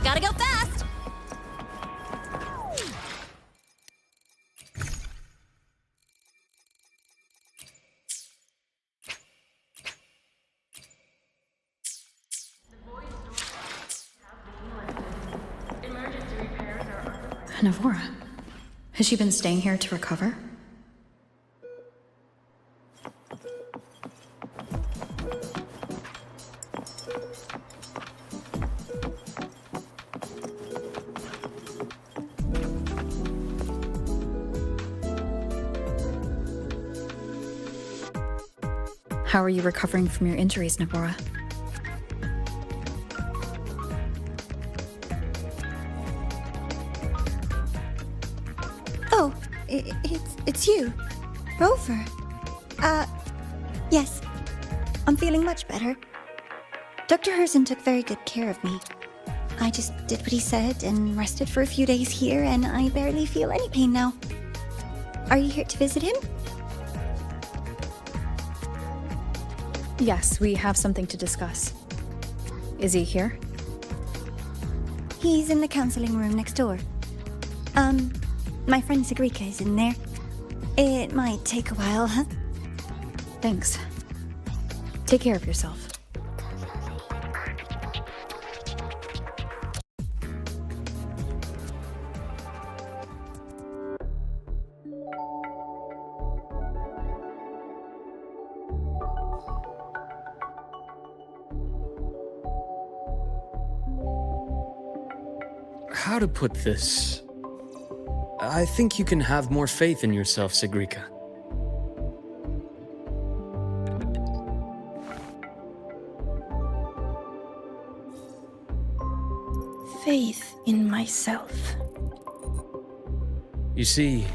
Gotta go fast! Navora. Has she been staying here to recover? How are you recovering from your injuries, Navora? Oh, it's you. Rover. Yes. I'm feeling much better. Dr. Herson took very good care of me. I just did what he said and rested for a few days here, and I barely feel any pain now. Are you here to visit him? Yes, we have something to discuss. Is he here? He's in the counseling room next door. My friend Sigrika is in there. It might take a while, huh? Thanks. Take care of yourself. How to put this? I think you can have more faith in yourself, Sigrika. Faith in myself. You see,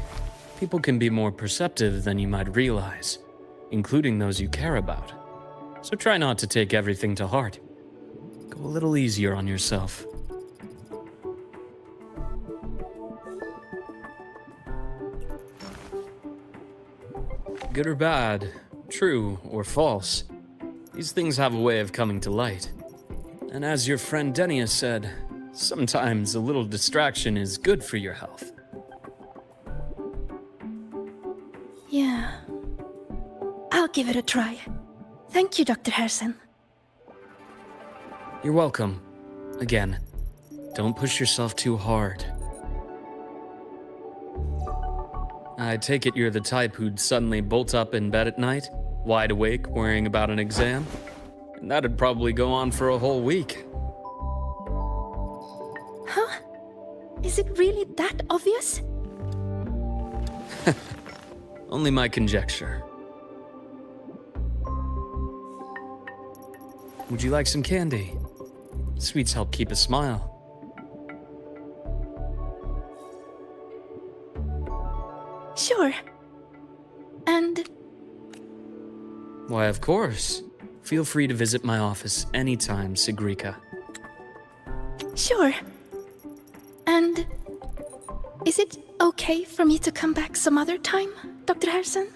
people can be more perceptive than you might realize, including those you care about. So try not to take everything to heart. Go a little easier on yourself. Good or bad, true or false, these things have a way of coming to light. And as your friend Denia said, sometimes a little distraction is good for your health. Yeah. I'll give it a try. Thank you, Dr. Herson. You're welcome. Again, don't push yourself too hard. I take it you're the type who'd suddenly bolt up in bed at night, wide awake, worrying about an exam? And that'd probably go on for a whole week. Huh? Is it really that obvious? Only my conjecture. Would you like some candy? Sweets help keep a smile. Sure. And Why, of course. Feel free to visit my office anytime, Sigrika. sure. And is it okay for me to come back some other time, Dr. Herson?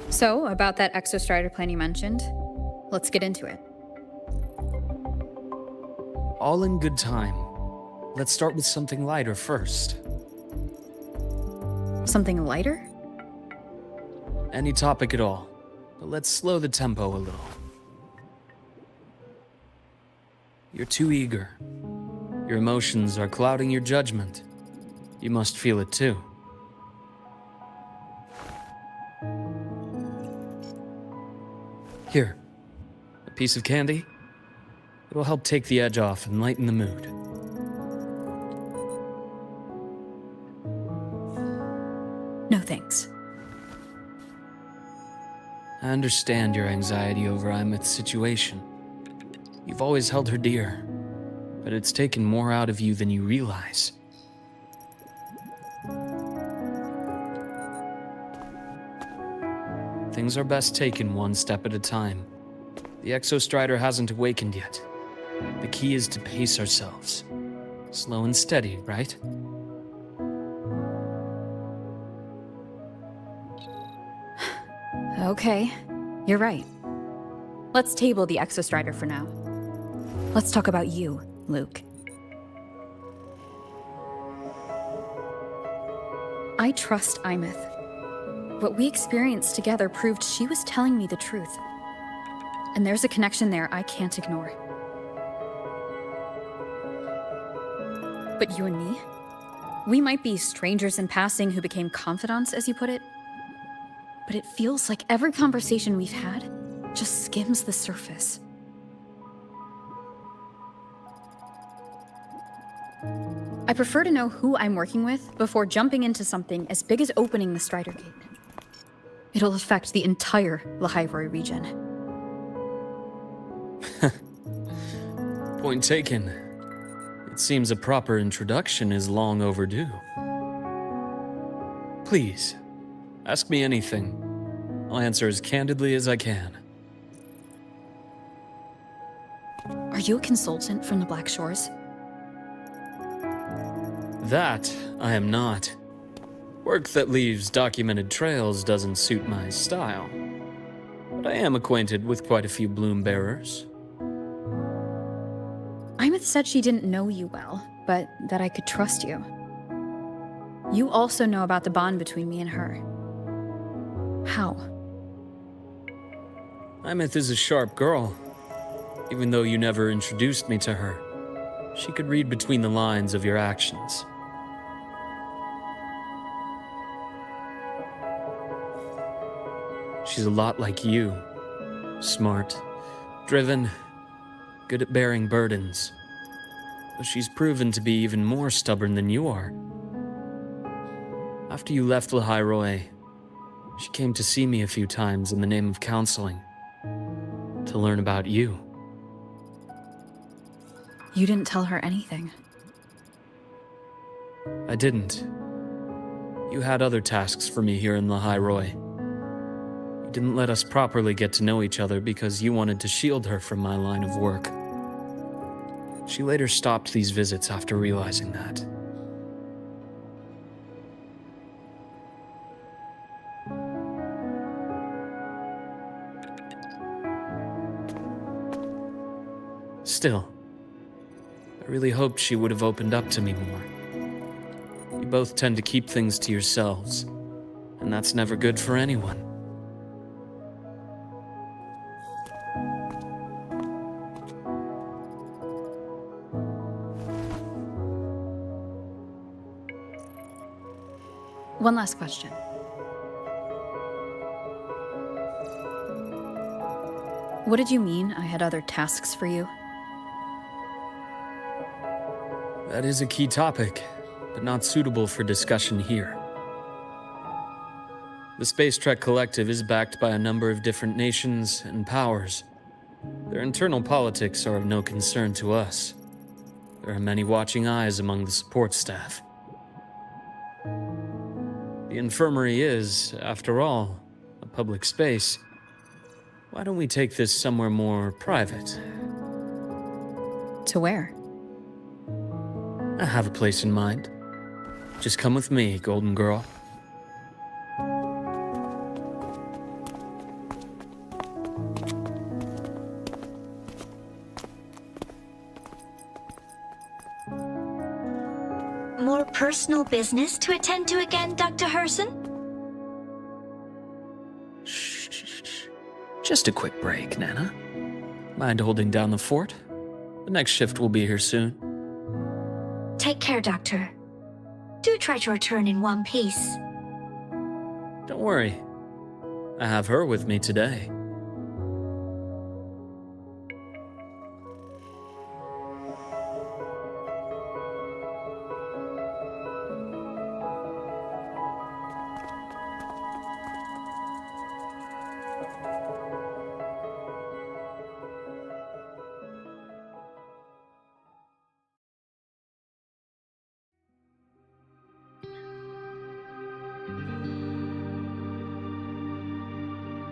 So, about that exostrider plan you mentioned, let's get into it. All in good time. Let's start with something lighter first. Something lighter? Any topic at all, but let's slow the tempo a little. You're too eager. Your emotions are clouding your judgment. You must feel it too. Here, a piece of candy. It'll help take the edge off and lighten the mood. No thanks. I understand your anxiety over Imeth's situation. You've always held her dear, but it's taken more out of you than you realize. things are best taken one step at a time. The Exostrider hasn't awakened yet. The key is to pace ourselves. Slow and steady, right? Okay, you're right. Let's table the Exostrider for now. Let's talk about you, Luke. I trust Imeth. What we experienced together proved she was telling me the truth. And there's a connection there I can't ignore. But you and me? We might be strangers in passing who became confidants, as you put it. But it feels like every conversation we've had just skims the surface. I prefer to know who I'm working with before jumping into something as big as opening the Strider Gate. It'll affect the entire Lahairoi region. Point taken. It seems a proper introduction is long overdue. Please, ask me anything. I'll answer as candidly as I can. Are you a consultant from the Black Shores? That I am not. Work that leaves documented trails doesn't suit my style. But I am acquainted with quite a few bloom bearers. Imeth said she didn't know you well, but that I could trust you. You also know about the bond between me and her. How? Imeth is a sharp girl. Even though you never introduced me to her, she could read between the lines of your actions. She's a lot like you. Smart, driven, good at bearing burdens. But she's proven to be even more stubborn than you are. After you left Lahairoi, she came to see me a few times in the name of counseling, to learn about you. You didn't tell her anything. I didn't. You had other tasks for me here in Lahairoi. You didn't let us properly get to know each other because you wanted to shield her from my line of work. She later stopped these visits after realizing that. Still, I really hoped she would have opened up to me more. You both tend to keep things to yourselves, and that's never good for anyone. One last question. What did you mean I had other tasks for you? That is a key topic, but not suitable for discussion here. The Space Trek Collective is backed by a number of different nations and powers. Their internal politics are of no concern to us. There are many watching eyes among the support staff. The infirmary is, after all, a public space. Why don't we take this somewhere more private? To where? I have a place in mind. Just come with me, Golden Girl. More personal business to attend to again, Dr. Herson? Shh. Just a quick break, Nana. Mind holding down the fort? The next shift will be here soon. Take care, Doctor. Do try to return in one piece. Don't worry. I have her with me today.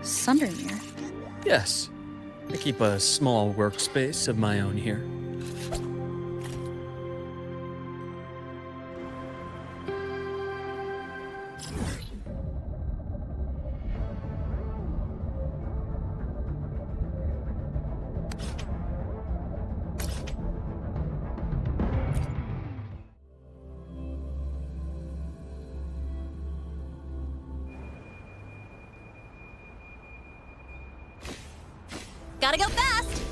Sundermere? Yes. I keep a small workspace of my own here. Gotta go fast!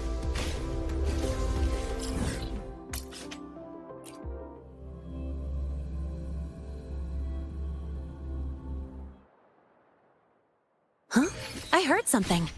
Huh? I heard something.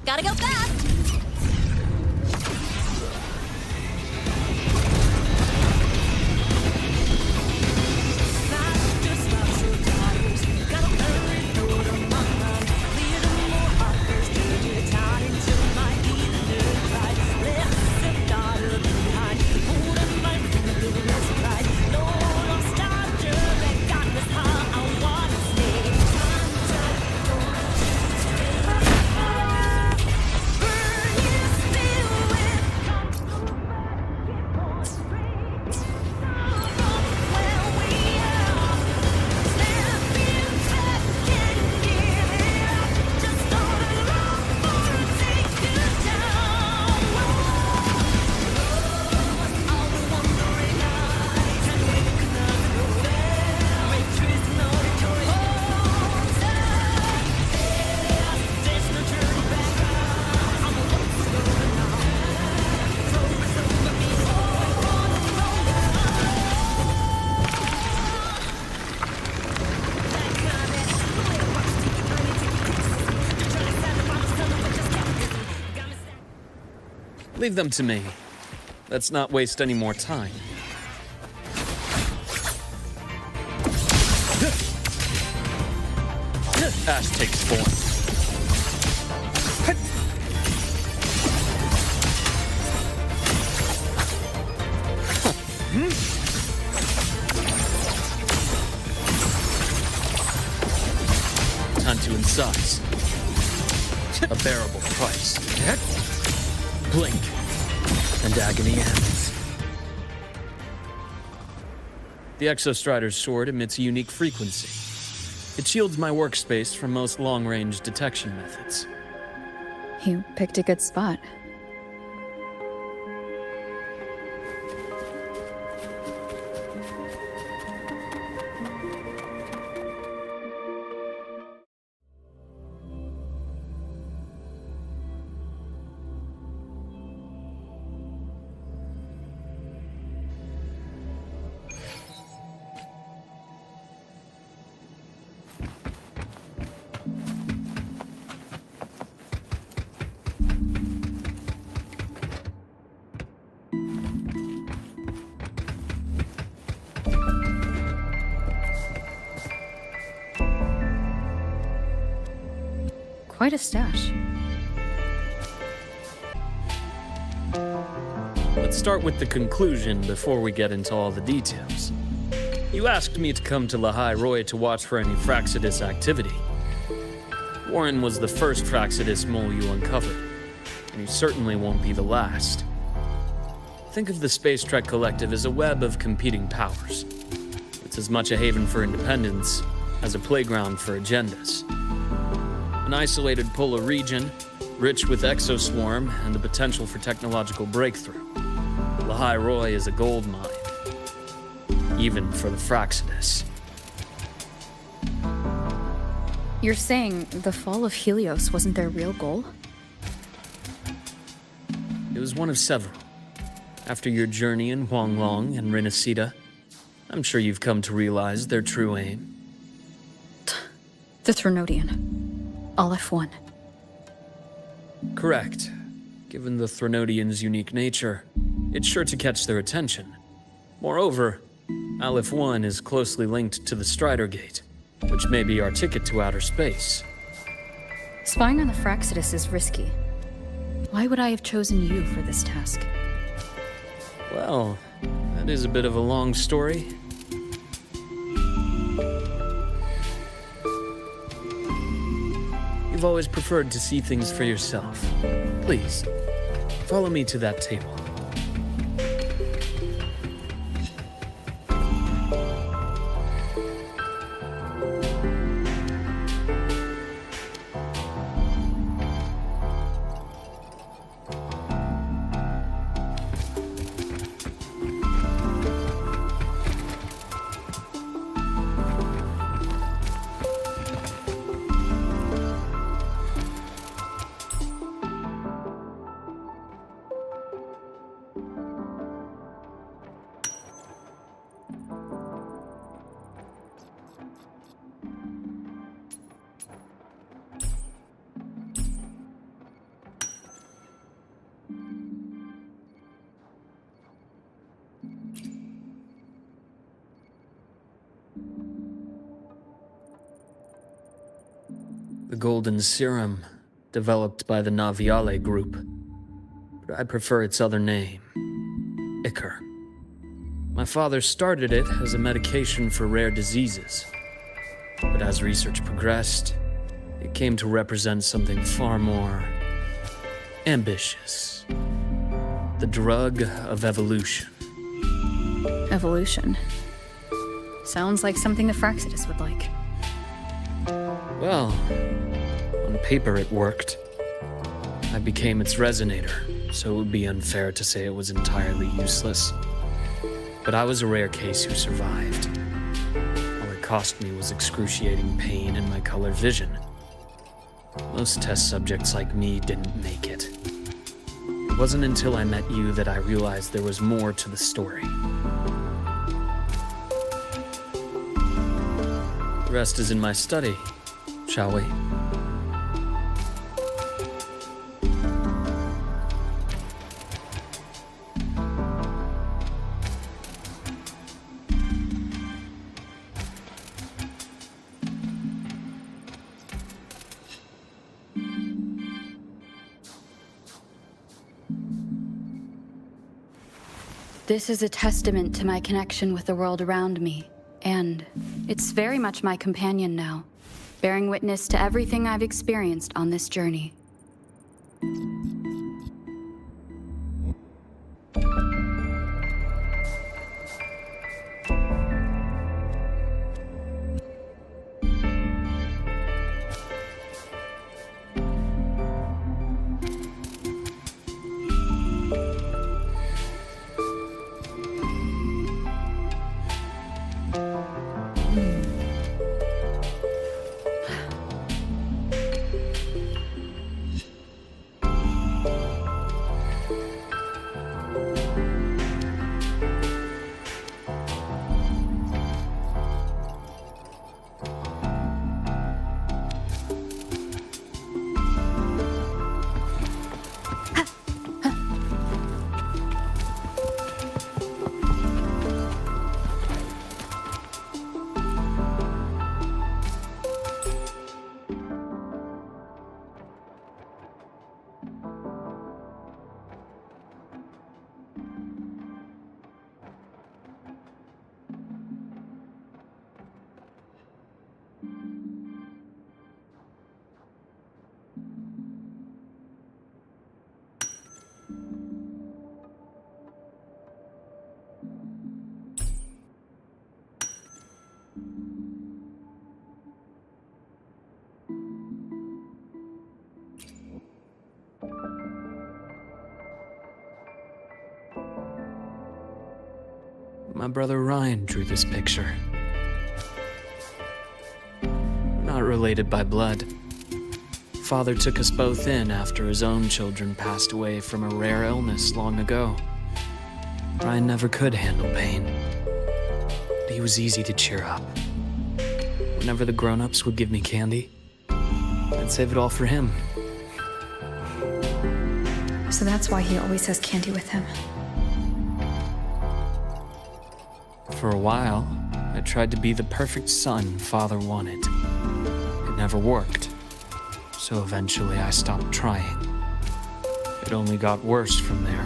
Gotta go fast! Leave them to me. Let's not waste any more time. Ash takes form. Time to incise. A bearable price. Blink, and agony ends. The Exostrider's sword emits a unique frequency. It shields my workspace from most long-range detection methods. You picked a good spot. Quite a stash. Let's start with the conclusion before we get into all the details. You asked me to come to Lahai Roy to watch for any Fraxidus activity. Warren was the first Fraxidus mole you uncovered, and he certainly won't be the last. Think of the Space Trek Collective as a web of competing powers. It's as much a haven for independence as a playground for agendas. An isolated polar region, rich with exoswarm and the potential for technological breakthrough. Lahai Roy is a gold mine, even for the Fraxidus. You're saying the fall of Helios wasn't their real goal? It was one of several. After your journey in Huanglong and Renacida, I'm sure you've come to realize their true aim. The Threnodian. All F1. Correct. Given the Threnodians' unique nature, it's sure to catch their attention. Moreover, Aleph 1 is closely linked to the Strider Gate, which may be our ticket to outer space. Spying on the Fraxidus is risky. Why would I have chosen you for this task? Well, that is a bit of a long story. You've always preferred to see things for yourself. Please, follow me to that table. The golden serum, developed by the Naviale group. But I prefer its other name, Ichor. My father started it as a medication for rare diseases. But as research progressed, it came to represent something far more ambitious. The drug of evolution. Evolution. Sounds like something the Fraxidus would like. Well, on paper it worked. I became its resonator, so it would be unfair to say it was entirely useless. But I was a rare case who survived. All it cost me was excruciating pain and my colored vision. Most test subjects like me didn't make it. It wasn't until I met you that I realized there was more to the story. The rest is in my study. Shall we? This is a testament to my connection with the world around me, and it's very much my companion now, bearing witness to everything I've experienced on this journey. My brother Ryan drew this picture. We're not related by blood. Father took us both in after his own children passed away from a rare illness long ago. Ryan never could handle pain, but he was easy to cheer up. Whenever the grown-ups would give me candy, I'd save it all for him. So that's why he always has candy with him. For a while, I tried to be the perfect son Father wanted. It never worked, so eventually I stopped trying. It only got worse from there.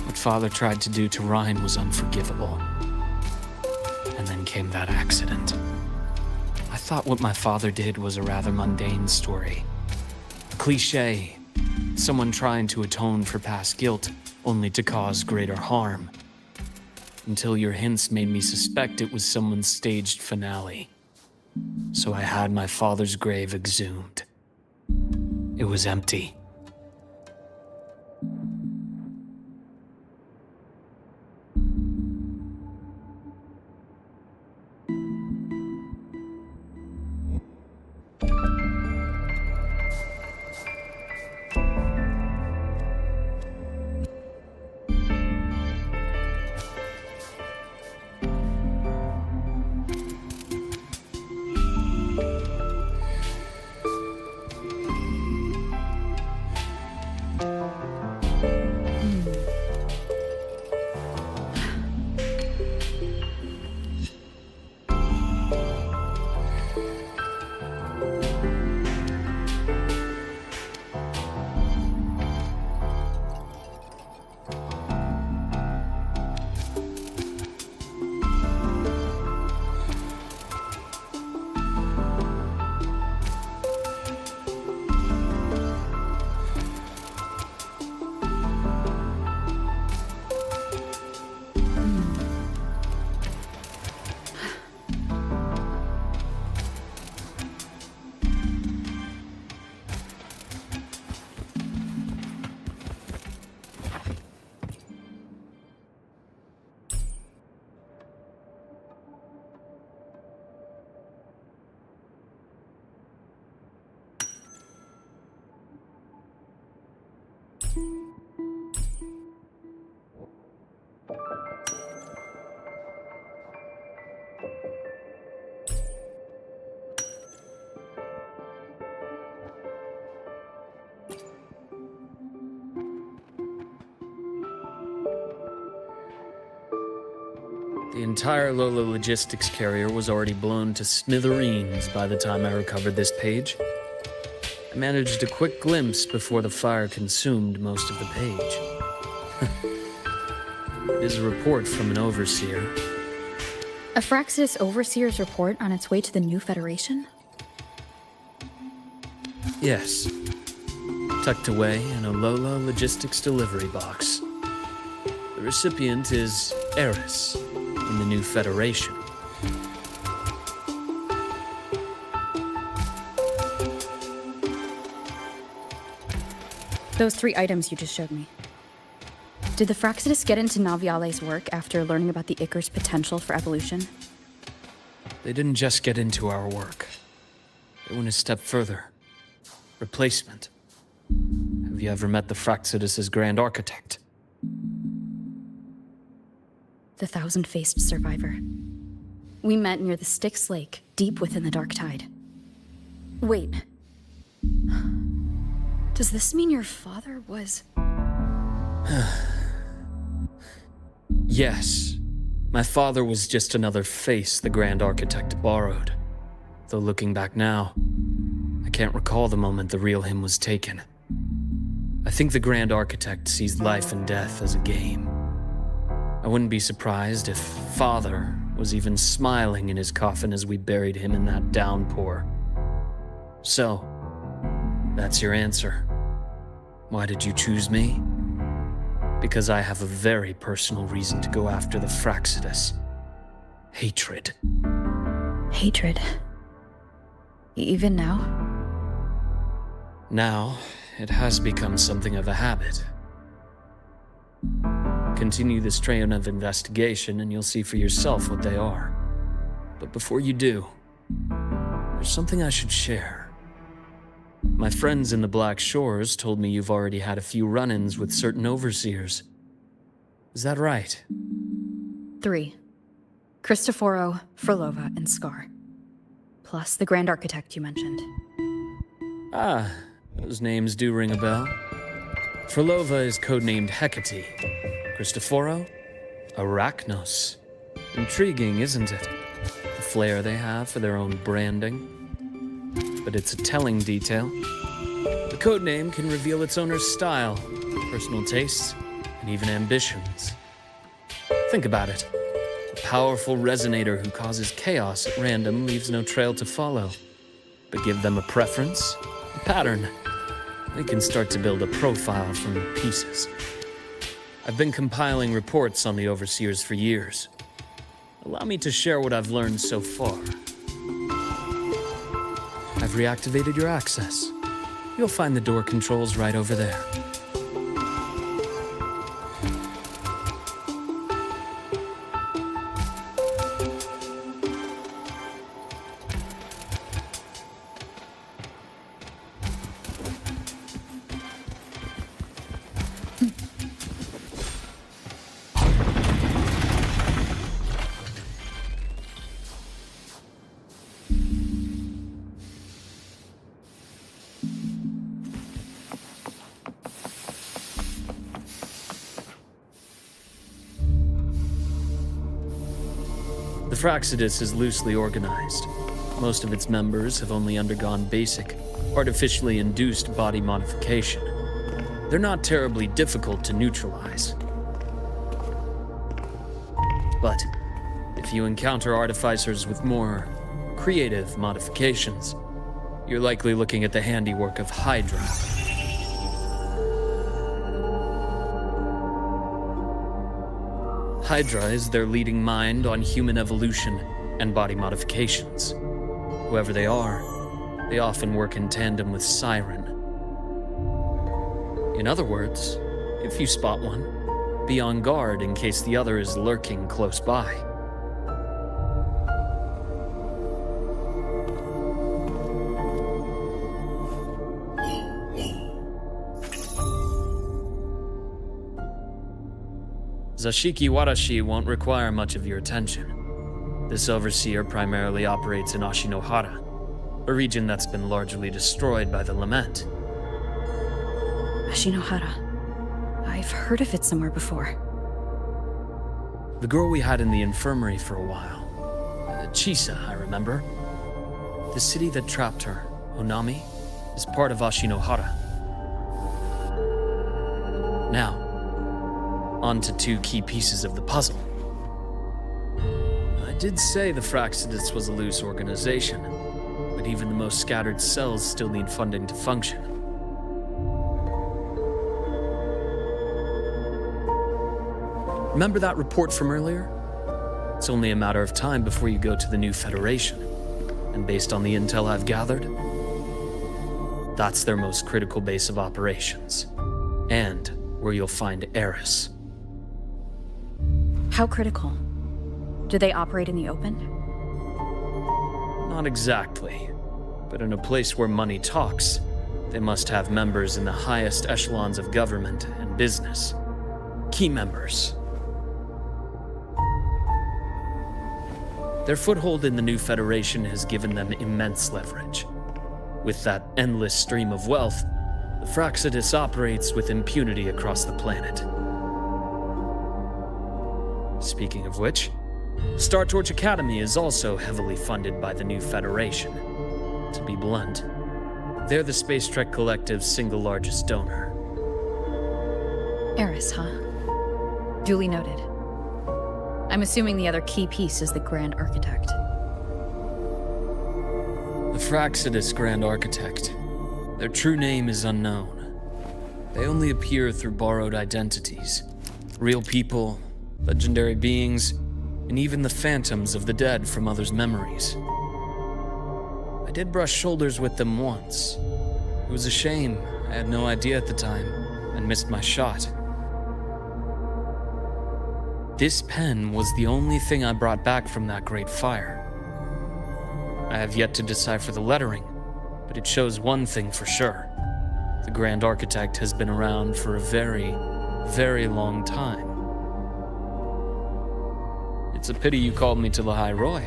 What Father tried to do to Ryan was unforgivable. And then came that accident. I thought what my father did was a rather mundane story. A cliché. Someone trying to atone for past guilt, only to cause greater harm. Until your hints made me suspect it was someone's staged finale. So I had my father's grave exhumed. It was empty. The entire Lola logistics carrier was already blown to smithereens by the time I recovered this page. I managed a quick glimpse before the fire consumed most of the page. It is a report from an overseer. A Fraxis Overseer's report on its way to the new Federation? Yes. Tucked away in a Lola logistics delivery box. The recipient is Eris in the new Federation. Those 3 items you just showed me. Did the Fraxidus get into Naviale's work after learning about the Icar's potential for evolution? They didn't just get into our work. They went a step further. Replacement. Have you ever met the Fraxidus' Grand Architect? The thousand-faced survivor. We met near the Styx Lake, deep within the Dark Tide. Wait. Does this mean your father was... Yes. My father was just another face the Grand Architect borrowed. Though looking back now, I can't recall the moment the real him was taken. I think the Grand Architect sees life and death as a game. I wouldn't be surprised if Father was even smiling in his coffin as we buried him in that downpour. So, that's your answer. Why did you choose me? Because I have a very personal reason to go after the Fraxidus. Hatred. Hatred. Even now? Now, it has become something of a habit. Continue this train of investigation and you'll see for yourself what they are. But before you do, there's something I should share. My friends in the Black Shores told me you've already had a few run-ins with certain overseers. Is that right? 3. Cristoforo, Frolova, and Scar. Plus the Grand Architect you mentioned. Ah, those names do ring a bell. Frolova is codenamed Hecate. Cristoforo? Arachnos. Intriguing, isn't it? The flair they have for their own branding. But it's a telling detail. The codename can reveal its owner's style, personal tastes, and even ambitions. Think about it. A powerful resonator who causes chaos at random leaves no trail to follow. But give them a preference, a pattern. They can start to build a profile from the pieces. I've been compiling reports on the Overseers for years. Allow me to share what I've learned so far. I've reactivated your access. You'll find the door controls right over there. The Fraxidus is loosely organized. Most of its members have only undergone basic, artificially induced body modification. They're not terribly difficult to neutralize. But if you encounter artificers with more creative modifications, you're likely looking at the handiwork of Hydra. Hydra is their leading mind on human evolution and body modifications. Whoever they are, they often work in tandem with Siren. In other words, if you spot one, be on guard in case the other is lurking close by. Zashiki Warashi won't require much of your attention. This overseer primarily operates in Ashinohara, a region that's been largely destroyed by the Lament. Ashinohara. I've heard of it somewhere before. The girl we had in the infirmary for a while. Chisa, I remember. The city that trapped her, Onami, is part of Ashinohara. Now, on to 2 key pieces of the puzzle. I did say the Fraxidus was a loose organization, but even the most scattered cells still need funding to function. Remember that report from earlier? It's only a matter of time before you go to the new Federation, and based on the intel I've gathered, that's their most critical base of operations, and where you'll find Eris. How critical? Do they operate in the open? Not exactly, but in a place where money talks, they must have members in the highest echelons of government and business. Key members. Their foothold in the new Federation has given them immense leverage. With that endless stream of wealth, the Fraxidus operates with impunity across the planet. Speaking of which, Star Torch Academy is also heavily funded by the new Federation. To be blunt, they're the Space Trek Collective's single largest donor. Eris, huh? Duly noted. I'm assuming the other key piece is the Grand Architect. The Fraxidus Grand Architect. Their true name is unknown. They only appear through borrowed identities. Real people, legendary beings, and even the phantoms of the dead from others' memories. I did brush shoulders with them once. It was a shame. I had no idea at the time, and missed my shot. This pen was the only thing I brought back from that great fire. I have yet to decipher the lettering, but it shows one thing for sure. The Grand Architect has been around for a very, very long time. It's a pity you called me to the High Roy.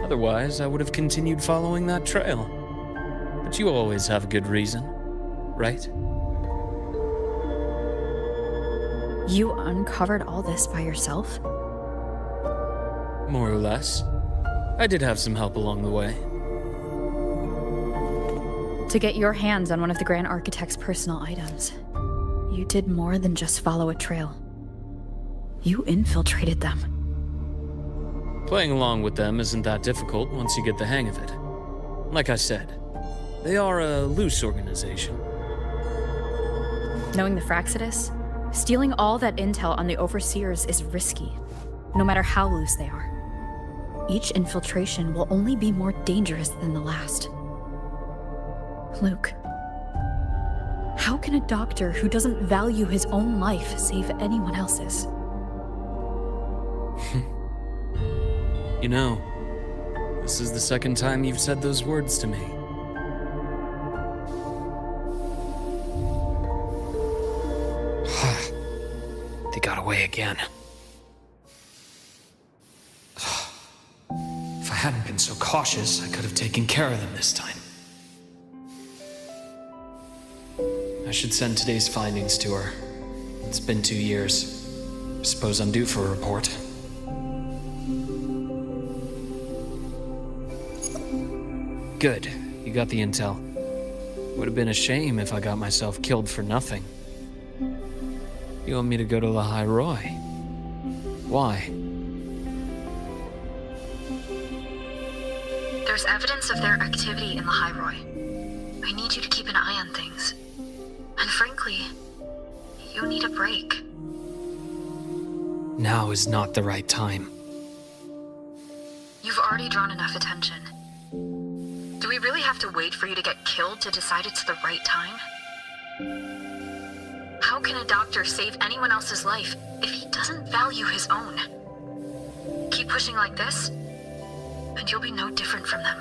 Otherwise, I would have continued following that trail. But you always have a good reason, right? You uncovered all this by yourself? More or less. I did have some help along the way. To get your hands on one of the Grand Architect's personal items, you did more than just follow a trail. You infiltrated them. Playing along with them isn't that difficult once you get the hang of it. Like I said, they are a loose organization. Knowing the Fraxidus, stealing all that intel on the Overseers is risky, no matter how loose they are. Each infiltration will only be more dangerous than the last. Luke, how can a doctor who doesn't value his own life save anyone else's? You know, this is the second time you've said those words to me. They got away again. If I hadn't been so cautious, I could have taken care of them this time. I should send today's findings to her. It's been 2 years. I suppose I'm due for a report. Good. You got the intel. Would have been a shame if I got myself killed for nothing. You want me to go to the High Roy? Why? There's evidence of their activity in the High Roy. I need you to keep an eye on things. And frankly, you need a break. Now is not the right time. You've already drawn enough attention. Do we really have to wait for you to get killed to decide it's the right time? How can a doctor save anyone else's life if he doesn't value his own? Keep pushing like this, and you'll be no different from them.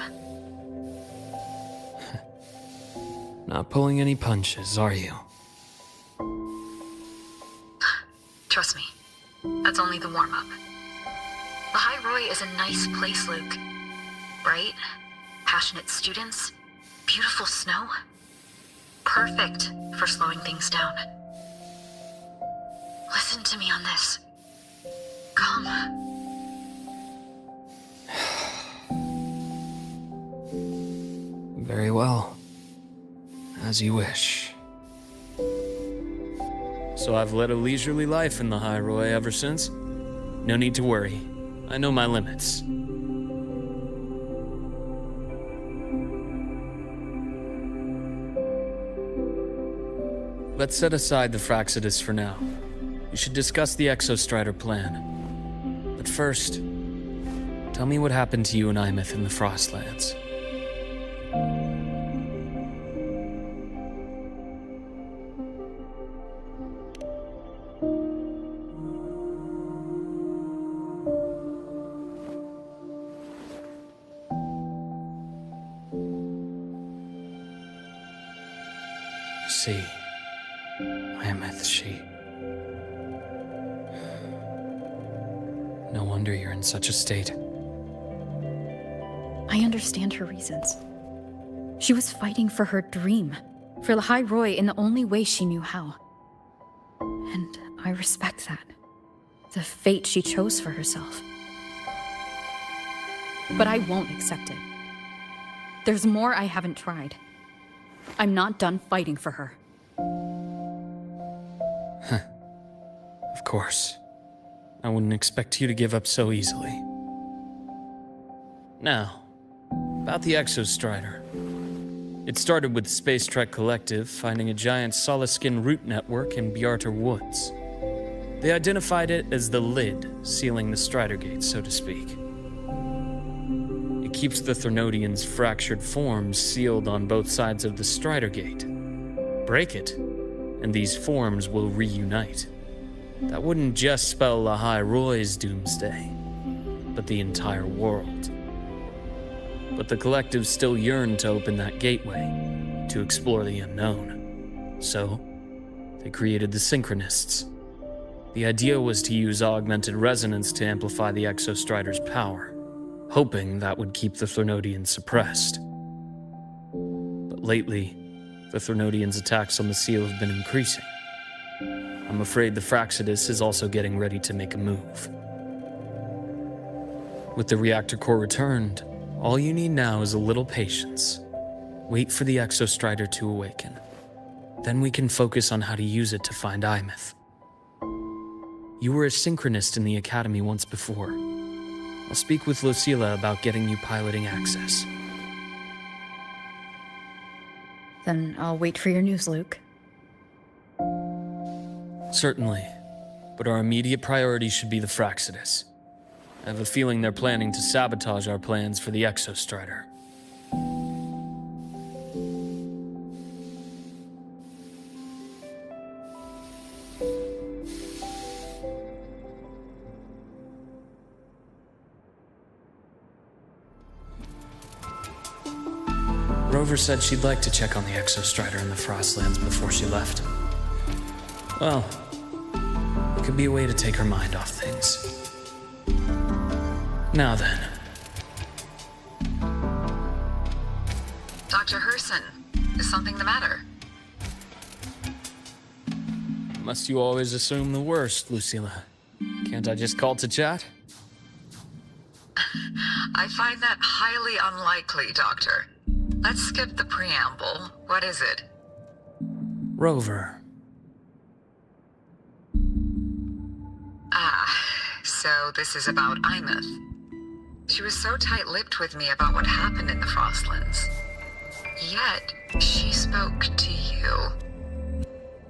Not pulling any punches, are you? Trust me, that's only the warm-up. The High Roy is a nice place, Luke. Bright, passionate students, beautiful snow. Perfect for slowing things down. Listen to me on this. Come. Very well. As you wish. So I've led a leisurely life in the High Roy ever since. No need to worry. I know my limits. Let's set aside the Fraxidus for now. We should discuss the Exostrider plan. But first, tell me what happened to you and Imeth in the Frostlands. See, Imeth, she... No wonder you're in such a state. I understand her reasons. She was fighting for her dream, for the High Roy in the only way she knew how. And I respect that. The fate she chose for herself. But I won't accept it. There's more I haven't tried. I'm not done fighting for her. Of course. I wouldn't expect you to give up so easily. Now, about the Exostrider. It started with the Space Trek Collective finding a giant Solaskin root network in Bjartar Woods. They identified it as the lid, sealing the Strider Gate, so to speak. It keeps the Thernodians' fractured forms sealed on both sides of the Strider Gate. Break it, and these forms will reunite. That wouldn't just spell the High Roy's doomsday, but the entire world. But the Collective still yearned to open that gateway, to explore the unknown. So, they created the Synchronists. The idea was to use augmented resonance to amplify the Exostrider's power, hoping that would keep the Threnodians suppressed. But lately, the Threnodians' attacks on the seal have been increasing. I'm afraid the Fraxidus is also getting ready to make a move. With the reactor core returned, all you need now is a little patience. Wait for the Exostrider to awaken. Then we can focus on how to use it to find Imeth. You were a synchronist in the Academy once before. I'll speak with Lucilla about getting you piloting access. Then I'll wait for your news, Luke. Certainly, but our immediate priority should be the Fraxidus. I have a feeling they're planning to sabotage our plans for the Exostrider. Rover said she'd like to check on the Exostrider in the Frostlands before she left. Well, it could be a way to take her mind off things. Now then. Dr. Herson, is something the matter? Must you always assume the worst, Lucilla? Can't I just call to chat? I find that highly unlikely, Doctor. Let's skip the preamble. What is it? Rover. So this is about Imeth. She was so tight-lipped with me about what happened in the Frostlands. Yet, she spoke to you.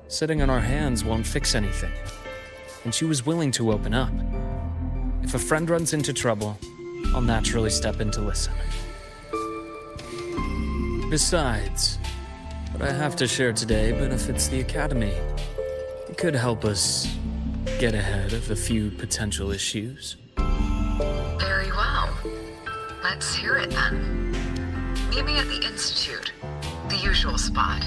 Sitting on our hands won't fix anything. And she was willing to open up. If a friend runs into trouble, I'll naturally step in to listen. Besides, what I have to share today benefits the Academy. It could help us get ahead of a few potential issues. Very well. Let's hear it then. Meet me at the Institute, the usual spot.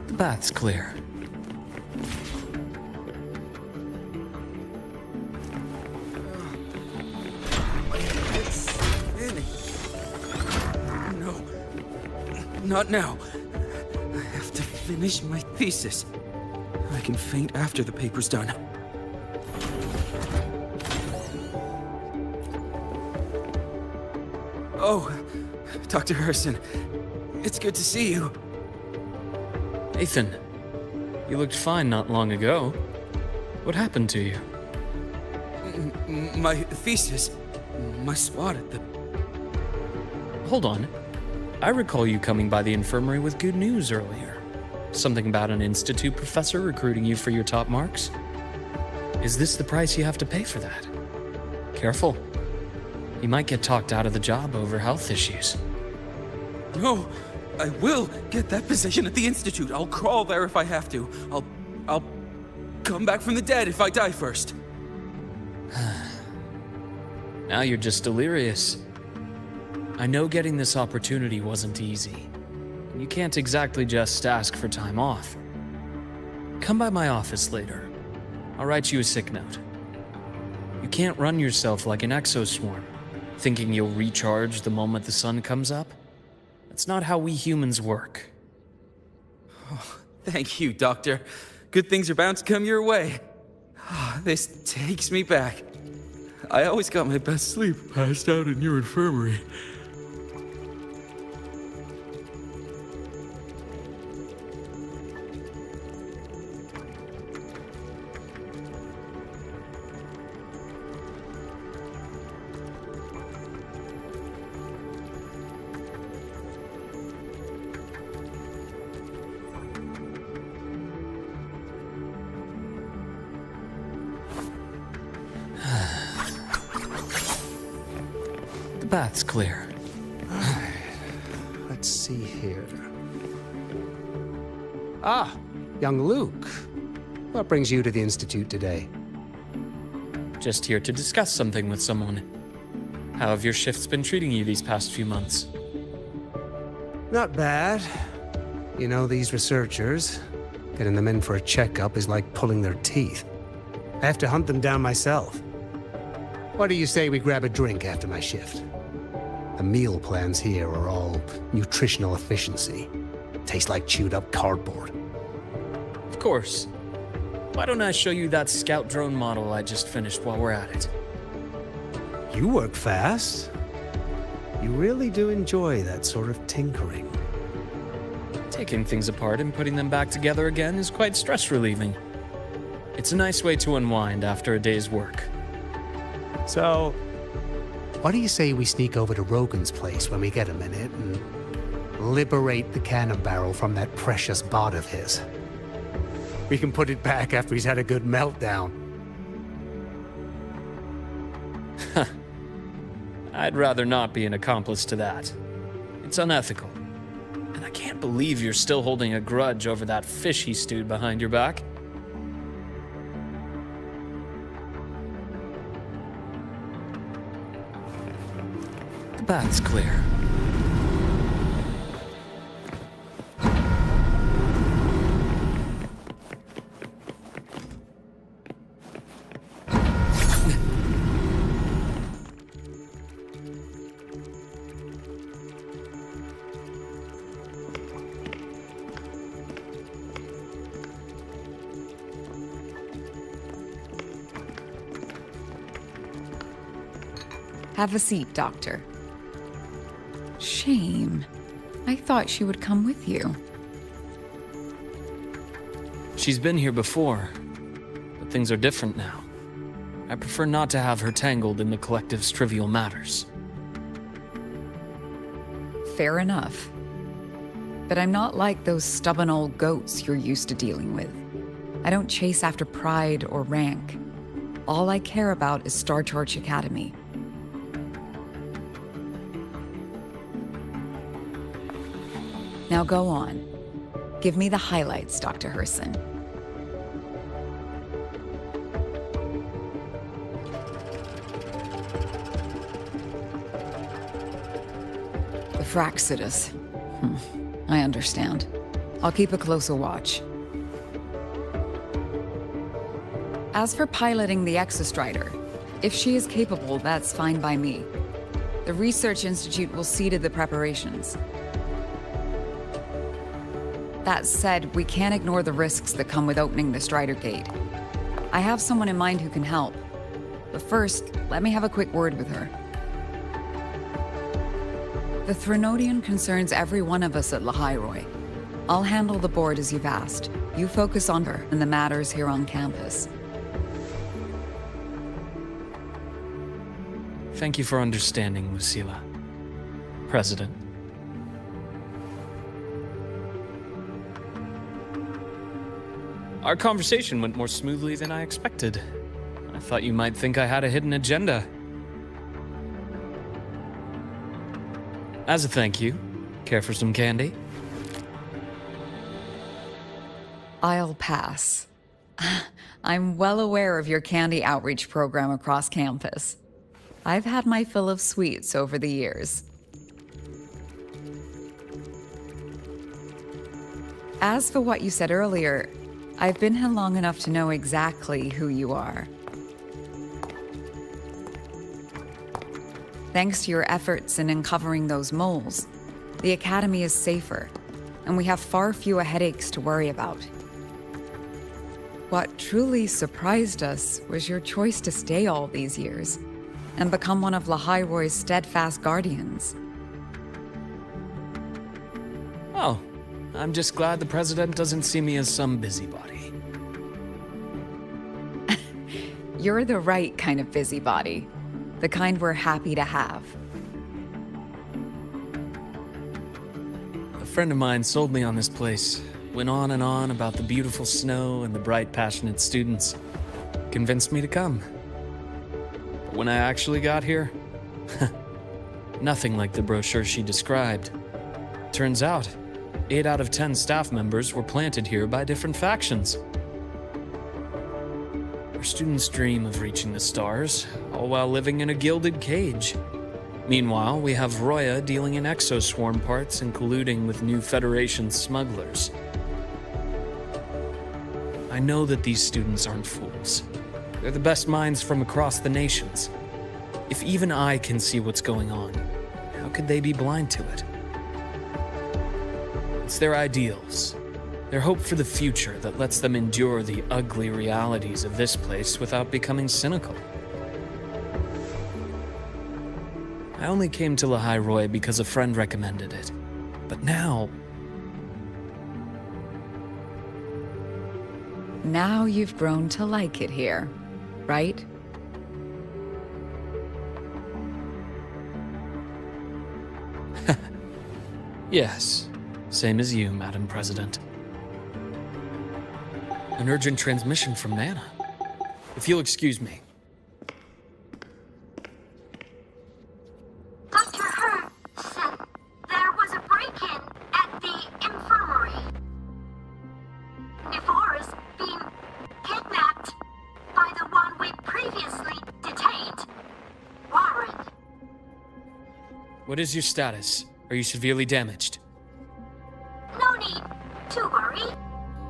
The bath's clear. It's spinning. No. Not now. I have to finish my thesis. I can faint after the paper's done. Oh, Dr. Herson. It's good to see you. Nathan, you looked fine not long ago. What happened to you? My thesis. My spot at the... Hold on. I recall you coming by the infirmary with good news earlier. Something about an institute professor recruiting you for your top marks? Is this the price you have to pay for that? Careful. You might get talked out of the job over health issues. No, I will get that position at the Institute. I'll crawl there if I have to. I'll come back from the dead if I die first. Now you're just delirious. I know getting this opportunity wasn't easy. You can't exactly just ask for time off. Come by my office later. I'll write you a sick note. You can't run yourself like an exoswarm, thinking you'll recharge the moment the sun comes up. That's not how we humans work. Oh, thank you, Doctor. Good things are bound to come your way. This takes me back. I always got my best sleep passed out in your infirmary. path's clear. Let's see here. Ah, young Luke. What brings you to the Institute today? Just here to discuss something with someone. How have your shifts been treating you these past few months? Not bad. You know, these researchers, getting them in for a checkup is like pulling their teeth. I have to hunt them down myself. What do you say we grab a drink after my shift? The meal plans here are all nutritional efficiency. Taste like chewed up cardboard. Of course. Why don't I show you that scout drone model I just finished while we're at it? You work fast. You really do enjoy that sort of tinkering. Taking things apart and putting them back together again is quite stress-relieving. It's a nice way to unwind after a day's work. So, what do you say we sneak over to Rogan's place when we get a minute and liberate the cannon barrel from that precious bot of his? We can put it back after he's had a good meltdown. I'd rather not be an accomplice to that. It's unethical. And I can't believe you're still holding a grudge over that fish he stewed behind your back. The path's clear. Have a seat, Doctor. Shame. I thought she would come with you. She's been here before, but things are different now. I prefer not to have her tangled in the collective's trivial matters. Fair enough. But I'm not like those stubborn old goats you're used to dealing with. I don't chase after pride or rank. All I care about is Star Torch Academy. Now go on. Give me the highlights, Dr. Herson. The Fraxidus. I understand. I'll keep a closer watch. As for piloting the Exostrider, if she is capable, that's fine by me. The Research Institute will see to the preparations. That said, we can't ignore the risks that come with opening the Strider Gate. I have someone in mind who can help. But first, let me have a quick word with her. The Threnodian concerns every one of us at Lahairoi. I'll handle the board as you've asked. You focus on her and the matters here on campus. Thank you for understanding, Lucila. President. Our conversation went more smoothly than I expected. I thought you might think I had a hidden agenda. As a thank you, care for some candy? I'll pass. I'm well aware of your candy outreach program across campus. I've had my fill of sweets over the years. As for what you said earlier, I've been here long enough to know exactly who you are. Thanks to your efforts in uncovering those moles, the Academy is safer, and we have far fewer headaches to worry about. What truly surprised us was your choice to stay all these years and become one of Lahairoi's steadfast guardians. Oh, I'm just glad the President doesn't see me as some busybody. You're the right kind of busybody. The kind we're happy to have. A friend of mine sold me on this place. Went on and on about the beautiful snow and the bright, passionate students. Convinced me to come. But when I actually got here, Nothing like the brochure she described. Turns out, 8 out of 10 staff members were planted here by different factions. Our students dream of reaching the stars, all while living in a gilded cage. Meanwhile, we have Roya dealing in exoswarm parts and colluding with new Federation smugglers. I know that these students aren't fools. They're the best minds from across the nations. If even I can see what's going on, how could they be blind to it? It's their ideals, their hope for the future that lets them endure the ugly realities of this place without becoming cynical. I only came to Lahai Roy because a friend recommended it. But now... Now you've grown to like it here, right? Yes, same as you, Madam President. An urgent transmission from Nana. If you'll excuse me. Dr. Hurd said there was a break-in at the infirmary. Nevora's being kidnapped by the one we previously detained, Warren. What is your status? Are you severely damaged? No need to worry.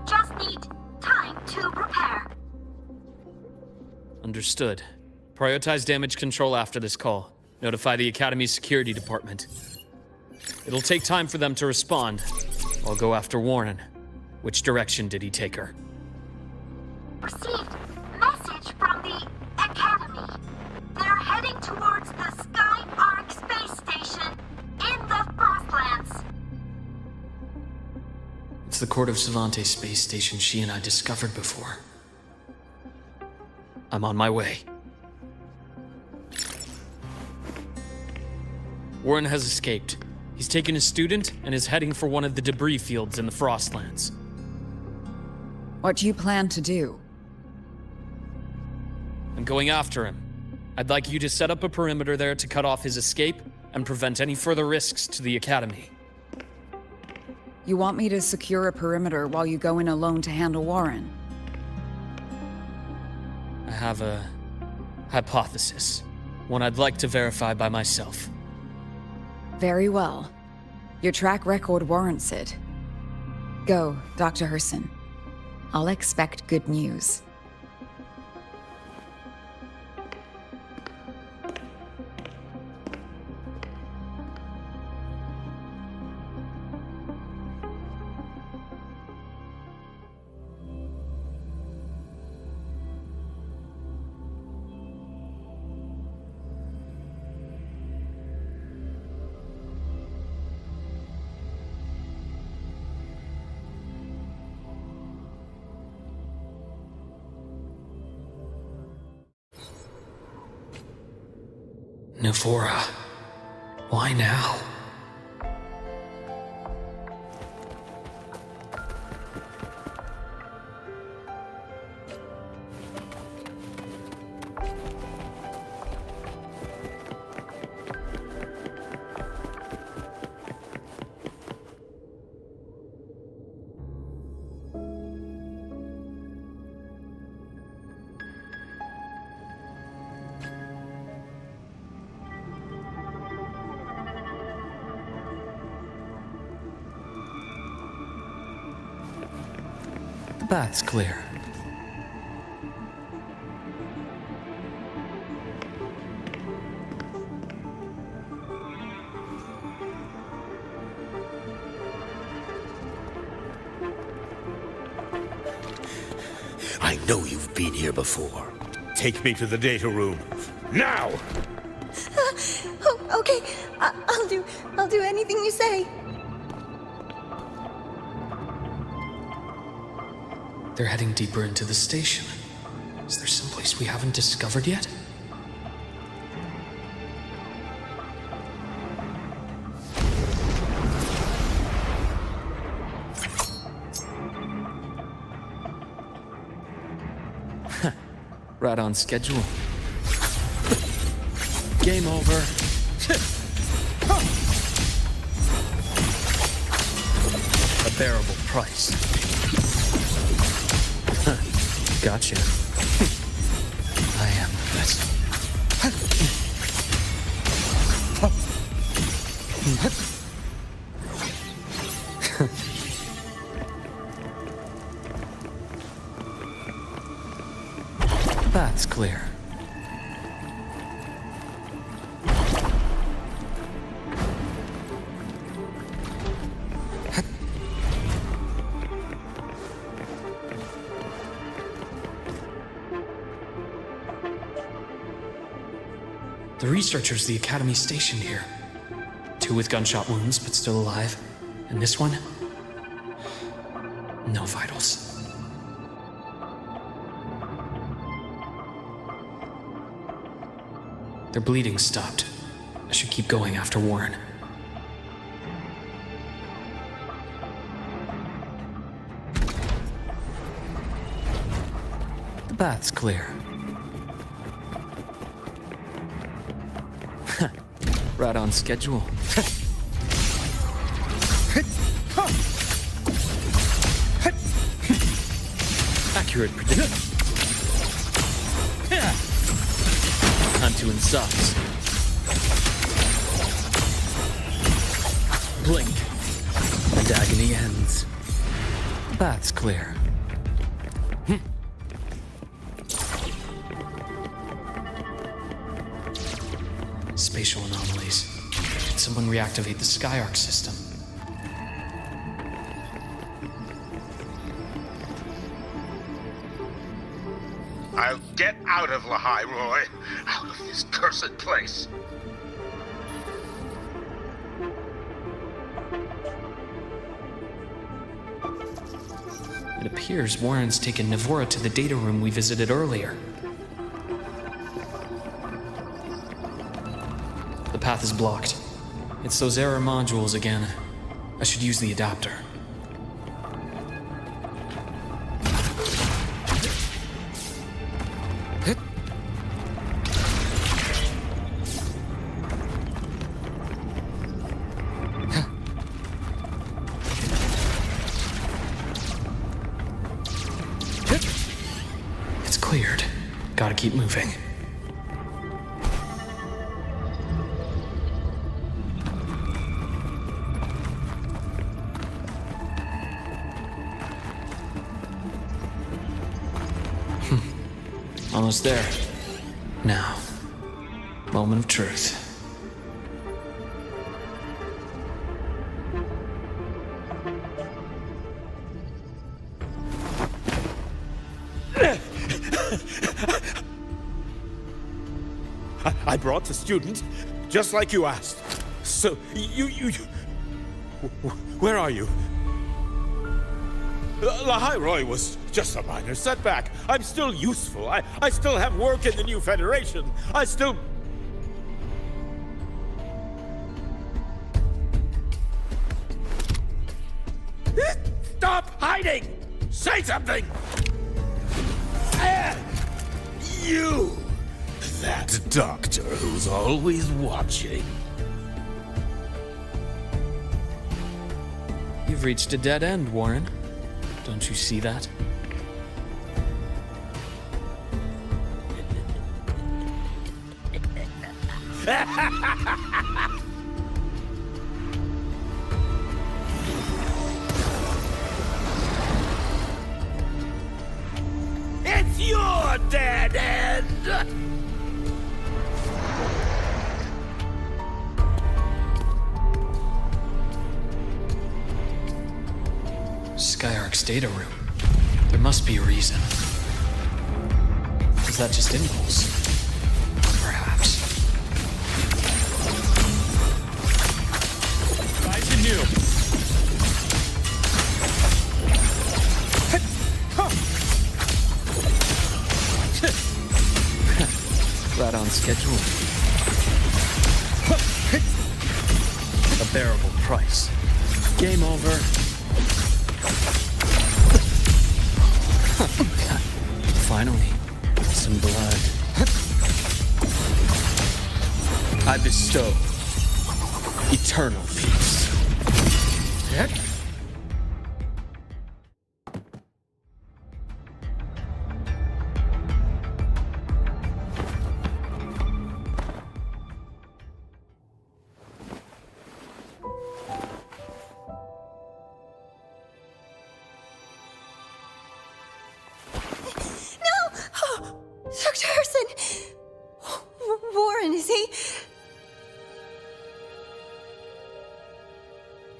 Just need time to repair. Understood. Prioritize damage control after this call. Notify the Academy's security department. It'll take time for them to respond. I'll go after Warren. Which direction did he take her? Received message from the Academy. They're heading towards the Sky Arc space station in the Frostlands. It's the Court of Savante space station she and I discovered before. I'm on my way. Warren has escaped. He's taken a student and is heading for one of the debris fields in the Frostlands. What do you plan to do? I'm going after him. I'd like you to set up a perimeter there to cut off his escape and prevent any further risks to the Academy. You want me to secure a perimeter while you go in alone to handle Warren? I have a hypothesis. One I'd like to verify by myself. Very well. Your track record warrants it. Go, Dr. Herson. I'll expect good news. Nevora. Why now? The path's clear. I know you've been here before. Take me to the data room. Now! Oh, okay. I'll do anything you say. They're heading deeper into the station. Is there someplace we haven't discovered yet? Right on schedule. Game over. bearable price. Gotcha. I am the best. That's clear. The researchers the Academy stationed here. 2 with gunshot wounds, but still alive. And this one? No vitals. Their bleeding stopped. I should keep going after Warren. The bath's clear. Right on schedule. Accurate prediction. Time to insize. Blink, and agony ends. Bath's clear. Spatial anomalies. Did someone reactivate the Skyark system? I'll get out of Lahai, Roy. Out of this cursed place. It appears Warren's taken Navora to the data room we visited earlier. The path is blocked. It's those error modules again. I should use the adapter. It's cleared. Gotta keep moving. Almost there. Now, moment of truth. I brought the student, just like you asked. So, you... Where are you? Lahai Roy was just a minor setback. I'm still useful. I still have work in the new Federation. I still... Stop hiding! Say something! You! That doctor who's always watching. You've reached a dead end, Warren. Don't you see that? It's your dead end! Skyark's data room. There must be a reason. Is that just impulse? Perhaps. Rise anew. Right on schedule. A bearable price. Game over. Finally, some blood. I bestow eternal peace.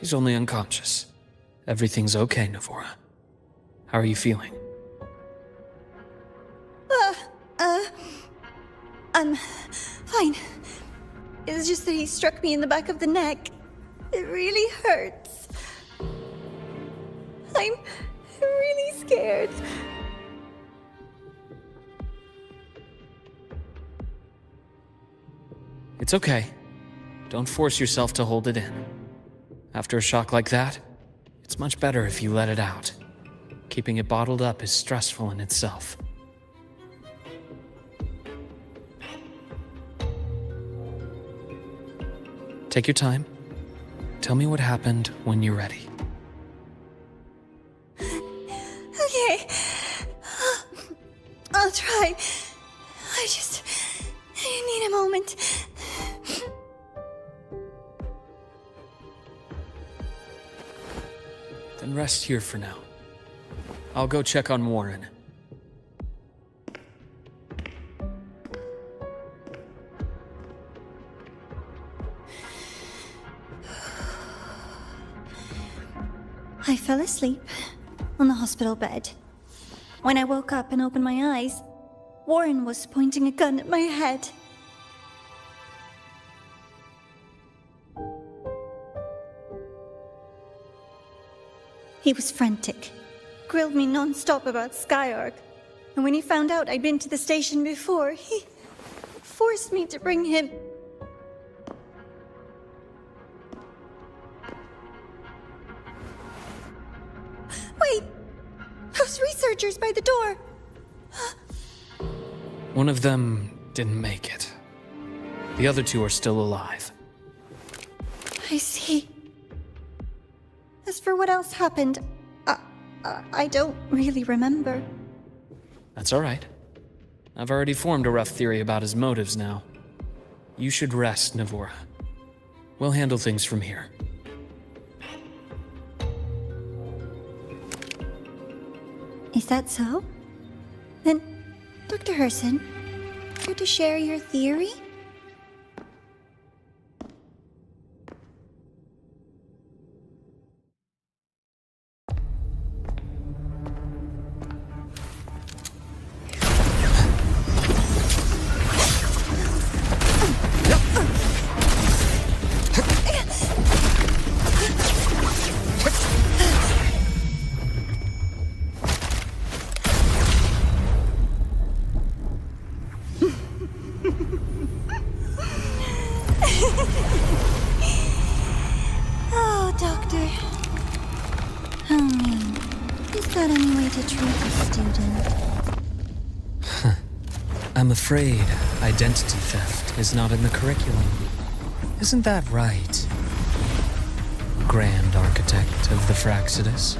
He's only unconscious. Everything's okay, Navora. How are you feeling? I'm fine. It's just that he struck me in the back of the neck. It really hurts. I'm really scared. It's okay. Don't force yourself to hold it in. After a shock like that, it's much better if you let it out. Keeping it bottled up is stressful in itself. Take your time. Tell me what happened when you're ready. Okay. I'll try. I need a moment. Then rest here for now. I'll go check on Warren. I fell asleep on the hospital bed. When I woke up and opened my eyes, Warren was pointing a gun at my head. He was frantic, grilled me non-stop about Skyark, and when he found out I'd been to the station before, he forced me to bring him. Wait! Those researchers by the door! One of them didn't make it. The other two are still alive. I see. As for what else happened, I don't really remember. That's all right. I've already formed a rough theory about his motives now. You should rest, Navora. We'll handle things from here. Is that so? Then, Dr. Herson, care to share your theory? Oh, Doctor. How mean. Is that any way to treat a student? I'm afraid identity theft is not in the curriculum. Isn't that right, Grand Architect of the Fraxidus?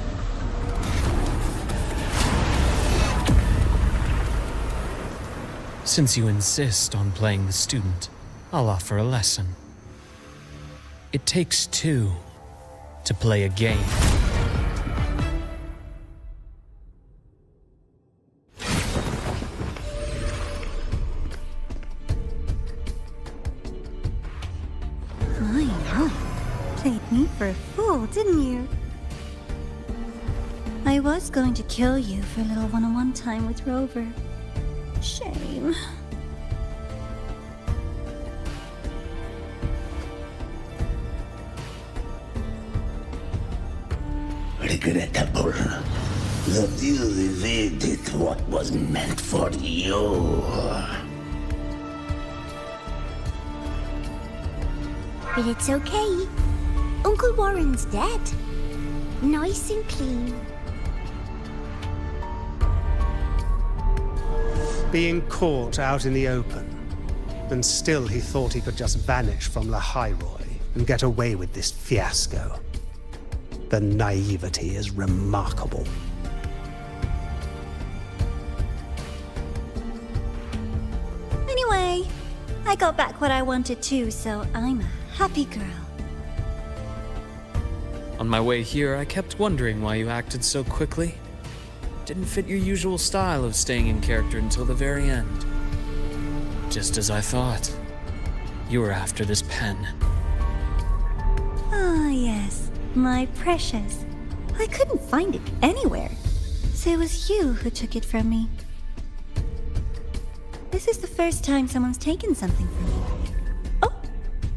Since you insist on playing the student, I'll offer a lesson. It takes two to play a game. Played me for a fool, didn't you? I was going to kill you for a little one-on-one time with Rover. Shame. Regrettable. The deal did what was meant for you. But it's okay. Uncle Warren's dead. Nice and clean. Being caught out in the open, and still he thought he could just vanish from La Highroy and get away with this fiasco. The naivety is remarkable. Anyway, I got back what I wanted too, so I'm a happy girl. On my way here, I kept wondering why you acted so quickly. Didn't fit your usual style of staying in character until the very end. Just as I thought. You were after this pen. Ah, yes. My precious. I couldn't find it anywhere. So it was you who took it from me. This is the first time someone's taken something from me. Oh,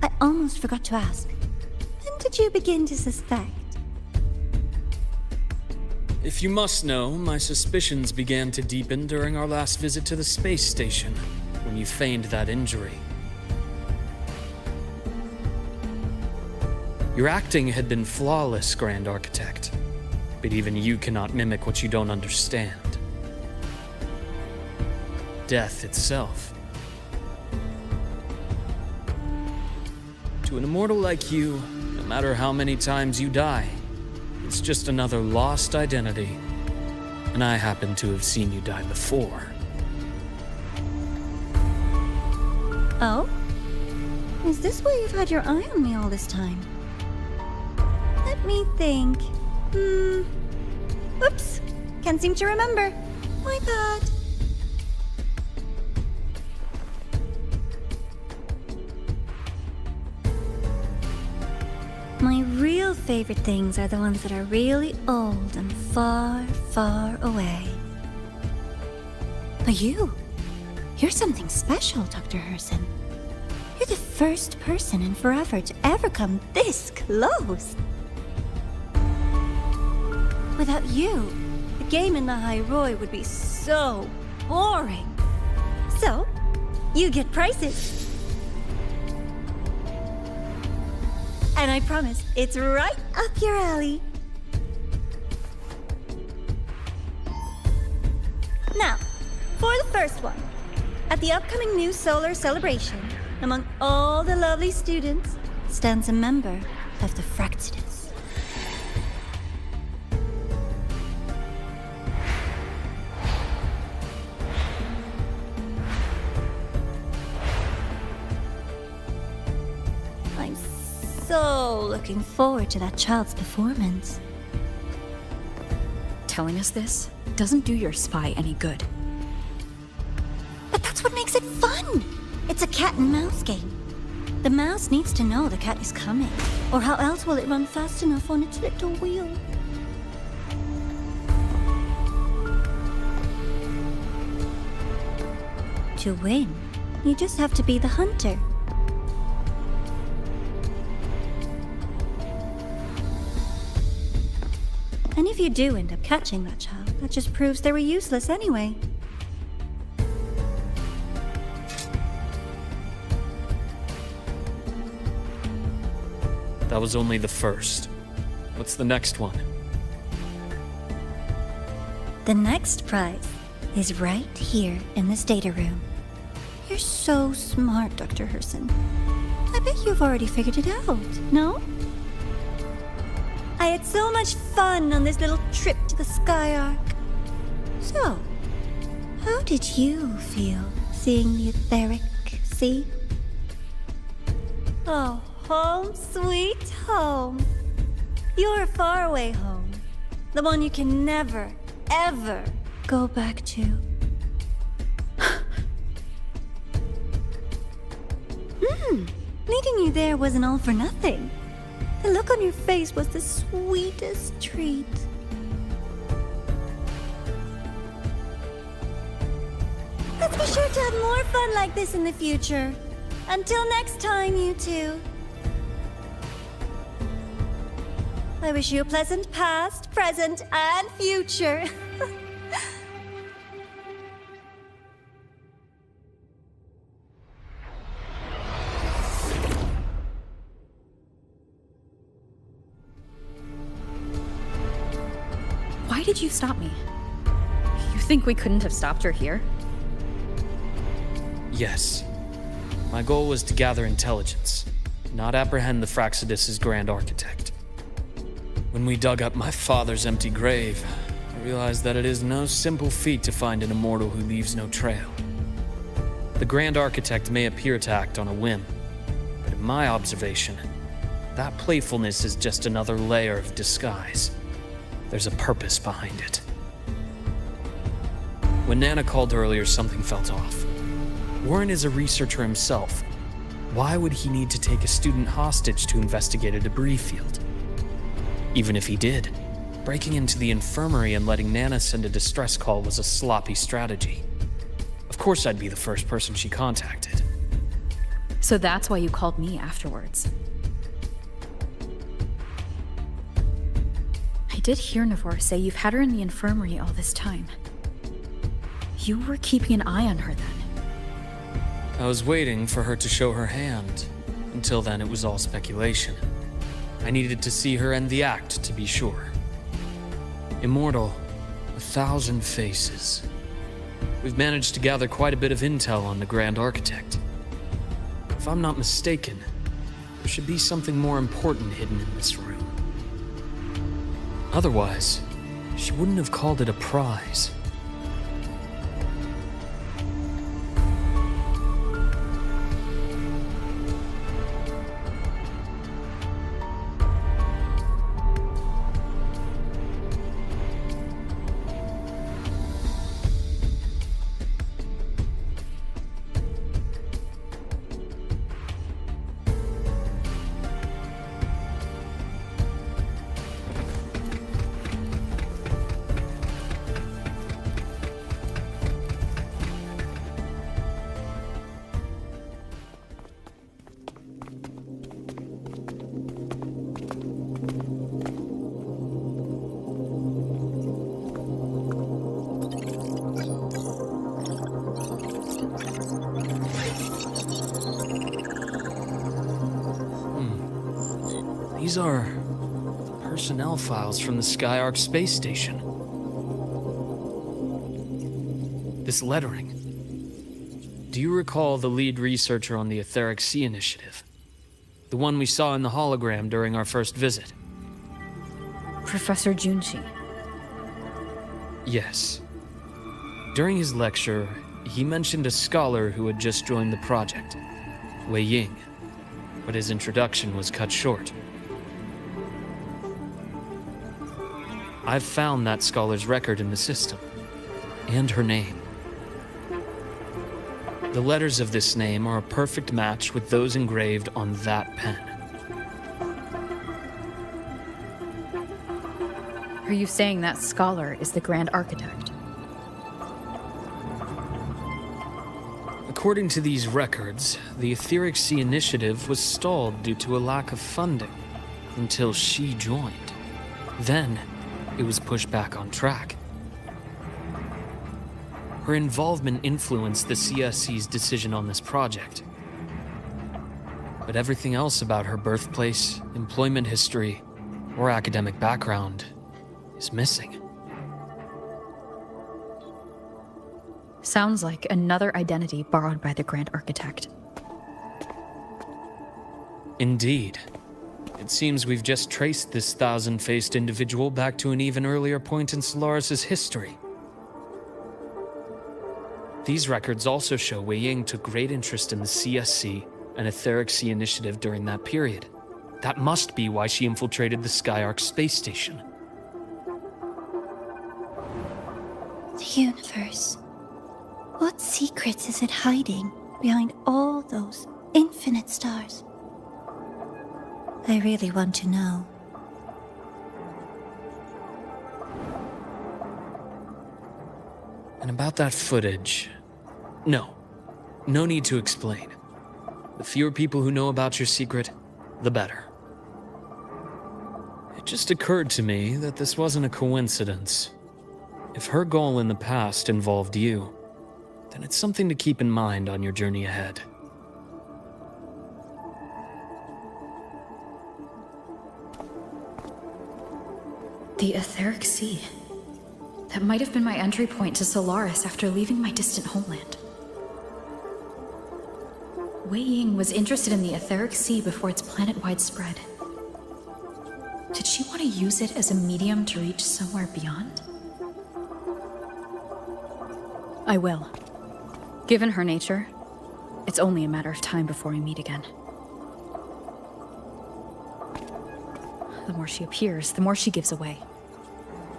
I almost forgot to ask. When did you begin to suspect? If you must know, my suspicions began to deepen during our last visit to the space station, when you feigned that injury. Your acting had been flawless, Grand Architect, but even you cannot mimic what you don't understand. Death itself. To an immortal like you, no matter how many times you die, it's just another lost identity. And I happen to have seen you die before. Oh? Is this why you've had your eye on me all this time? Let me think. Oops. Can't seem to remember. My bad. My real favorite things are the ones that are really old and far, far away. But you're something special, Dr. Herson. You're the first person in forever to ever come this close. Without you, the game in the High Roy would be so boring. So, you get prizes. And I promise, it's right up your alley. Now, for the first one. At the upcoming new solar celebration, among all the lovely students, stands a member of the Fractidus. I'm so looking forward to that child's performance. Telling us this doesn't do your spy any good. But that's what makes it fun! It's a cat and mouse game. The mouse needs to know the cat is coming, or how else will it run fast enough on its little wheel? To win, you just have to be the hunter. And if you do end up catching that child, that just proves they were useless anyway. That was only the first. What's the next one? The next prize is right here in this data room. You're so smart, Dr. Herson. I bet you've already figured it out, no? I had so much fun on this little trip to the Sky Arc. So, how did you feel seeing the etheric sea? Oh, home sweet home. Your faraway home. The one you can never, ever go back to. Meeting you there wasn't all for nothing. The look on your face was the sweetest treat. Let's be sure to have more fun like this in the future. Until next time, you two. I wish you a pleasant past, present, and future. Why did you stop me? You think we couldn't have stopped her here? Yes. My goal was to gather intelligence, not apprehend the Fractidus' Grand Architect. When we dug up my father's empty grave, I realized that it is no simple feat to find an immortal who leaves no trail. The Grand Architect may appear to act on a whim, but in my observation, that playfulness is just another layer of disguise. There's a purpose behind it. When Nana called earlier, something felt off. Warren is a researcher himself. Why would he need to take a student hostage to investigate a debris field? Even if he did, breaking into the infirmary and letting Nana send a distress call was a sloppy strategy. Of course I'd be the first person she contacted. So that's why you called me afterwards. I did hear Navor say you've had her in the infirmary all this time. You were keeping an eye on her then. I was waiting for her to show her hand. Until then, it was all speculation. I needed to see her end the act to be sure. Immortal, 1,000 faces. We've managed to gather quite a bit of intel on the Grand Architect. If I'm not mistaken, there should be something more important hidden in this room. Otherwise, she wouldn't have called it a prize. These are personnel files from the Skyark space station. This lettering. Do you recall the lead researcher on the Etheric Sea Initiative? The one we saw in the hologram during our first visit? Professor Junshi. Yes. During his lecture, he mentioned a scholar who had just joined the project, Wei Ying, but his introduction was cut short. I've found that scholar's record in the system, and her name. The letters of this name are a perfect match with those engraved on that pen. Are you saying that scholar is the Grand Architect? According to these records, the Etheric Sea Initiative was stalled due to a lack of funding until she joined. Then, it was pushed back on track. Her involvement influenced the CSC's decision on this project. But everything else about her birthplace, employment history, or academic background is missing. Sounds like another identity borrowed by the Grand Architect. Indeed. It seems we've just traced this thousand-faced individual back to an even earlier point in Solaris' history. These records also show Wei Ying took great interest in the CSC and Etheric Sea Initiative during that period. That must be why she infiltrated the Skyark space station. The universe. What secrets is it hiding behind all those infinite stars? I really want to know. And about that footage... No need to explain. The fewer people who know about your secret, the better. It just occurred to me that this wasn't a coincidence. If her goal in the past involved you, then it's something to keep in mind on your journey ahead. The Etheric Sea. That might have been my entry point to Solaris after leaving my distant homeland. Wei Ying was interested in the Etheric Sea before its planet-wide spread. Did she want to use it as a medium to reach somewhere beyond? I will. Given her nature, it's only a matter of time before we meet again. The more she appears, the more she gives away.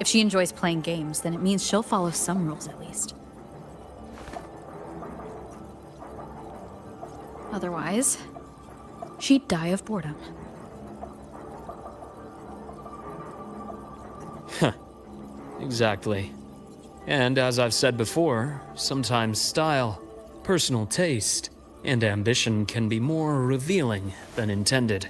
If she enjoys playing games, then it means she'll follow some rules at least. Otherwise, she'd die of boredom. Exactly. And as I've said before, sometimes style, personal taste, and ambition can be more revealing than intended.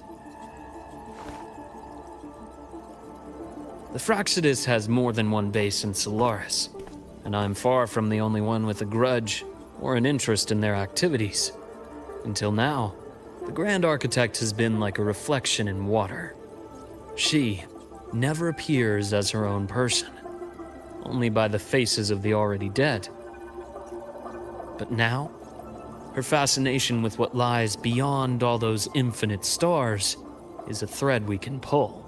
The Fraxidus has more than one base in Solaris, and I'm far from the only one with a grudge or an interest in their activities. Until now, the Grand Architect has been like a reflection in water. She never appears as her own person, only by the faces of the already dead. But now, her fascination with what lies beyond all those infinite stars is a thread we can pull.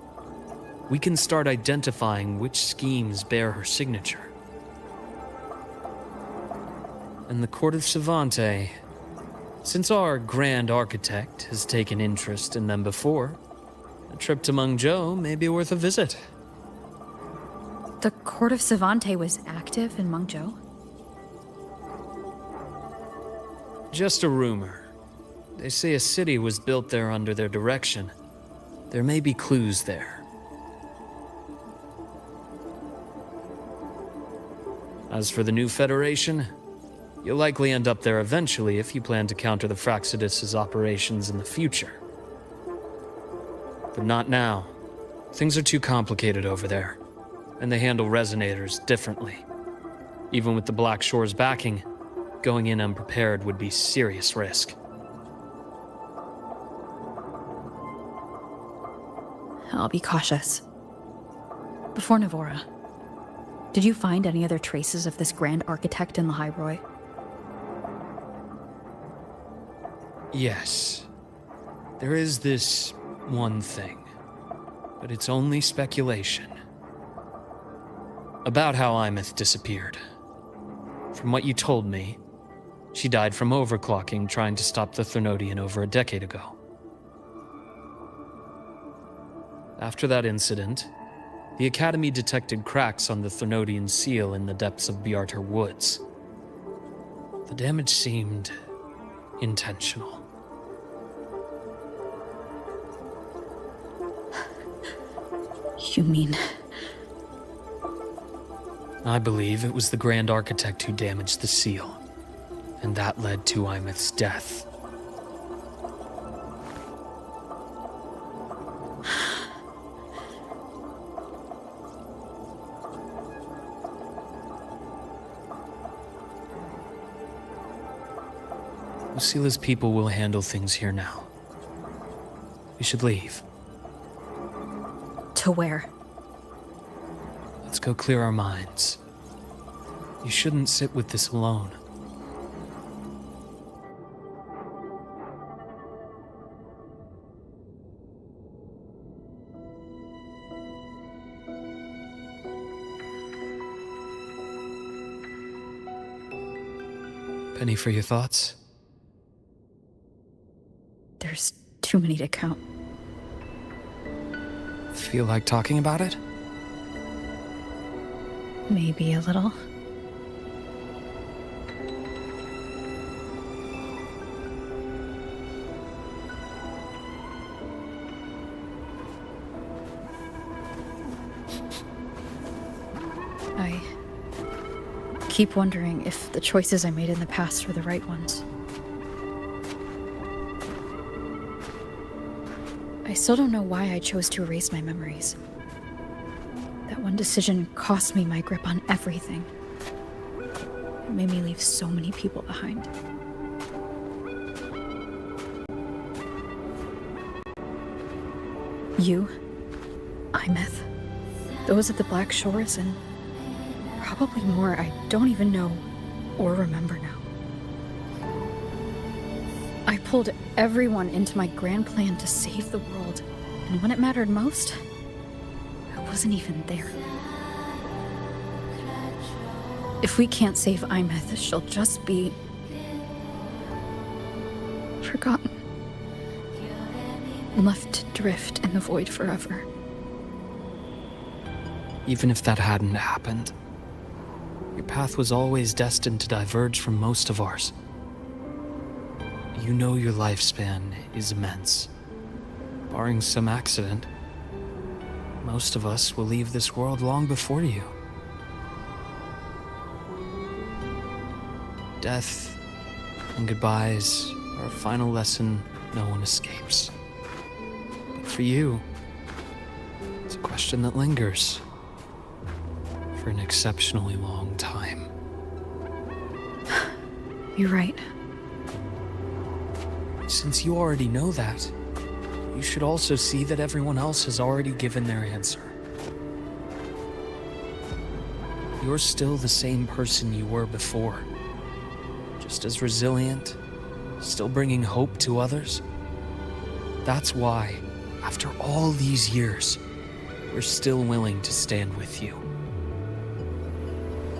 We can start identifying which schemes bear her signature. And the Court of Savante, since our Grand Architect has taken interest in them before, a trip to Mengzhou may be worth a visit. The Court of Savante was active in Mengzhou? Just a rumor. They say a city was built there under their direction. There may be clues there. As for the new Federation, you'll likely end up there eventually if you plan to counter the Fraxidus' operations in the future. But not now. Things are too complicated over there, and they handle resonators differently. Even with the Black Shore's backing, going in unprepared would be serious risk. I'll be cautious. Before Navora, did you find any other traces of this Grand Architect in the Hyroi? Yes. There is this one thing, but it's only speculation. About how Imeth disappeared. From what you told me, she died from overclocking trying to stop the Thermodian over a decade ago. After that incident, the Academy detected cracks on the Thermodian seal in the depths of Biarter Woods. The damage seemed intentional. You mean... I believe it was the Grand Architect who damaged the seal, and that led to Imeth's death. Lucila's people will handle things here now. We should leave. To where? Let's go clear our minds. You shouldn't sit with this alone. Penny for your thoughts? There's too many to count. Feel like talking about it? Maybe a little. I keep wondering if the choices I made in the past were the right ones. I still don't know why I chose to erase my memories. That one decision cost me my grip on everything. It made me leave so many people behind. You, Imeth, those at the Black Shores, and probably more I don't even know or remember now. I pulled everyone into my grand plan to save the world, and when it mattered most, I wasn't even there. If we can't save Imeth, she'll just be... forgotten. Left to drift in the void forever. Even if that hadn't happened, your path was always destined to diverge from most of ours. You know your lifespan is immense. Barring some accident, most of us will leave this world long before you. Death and goodbyes are a final lesson no one escapes. But for you, it's a question that lingers for an exceptionally long time. You're right. Since you already know that, you should also see that everyone else has already given their answer. You're still the same person you were before. Just as resilient, still bringing hope to others. That's why, after all these years, we're still willing to stand with you.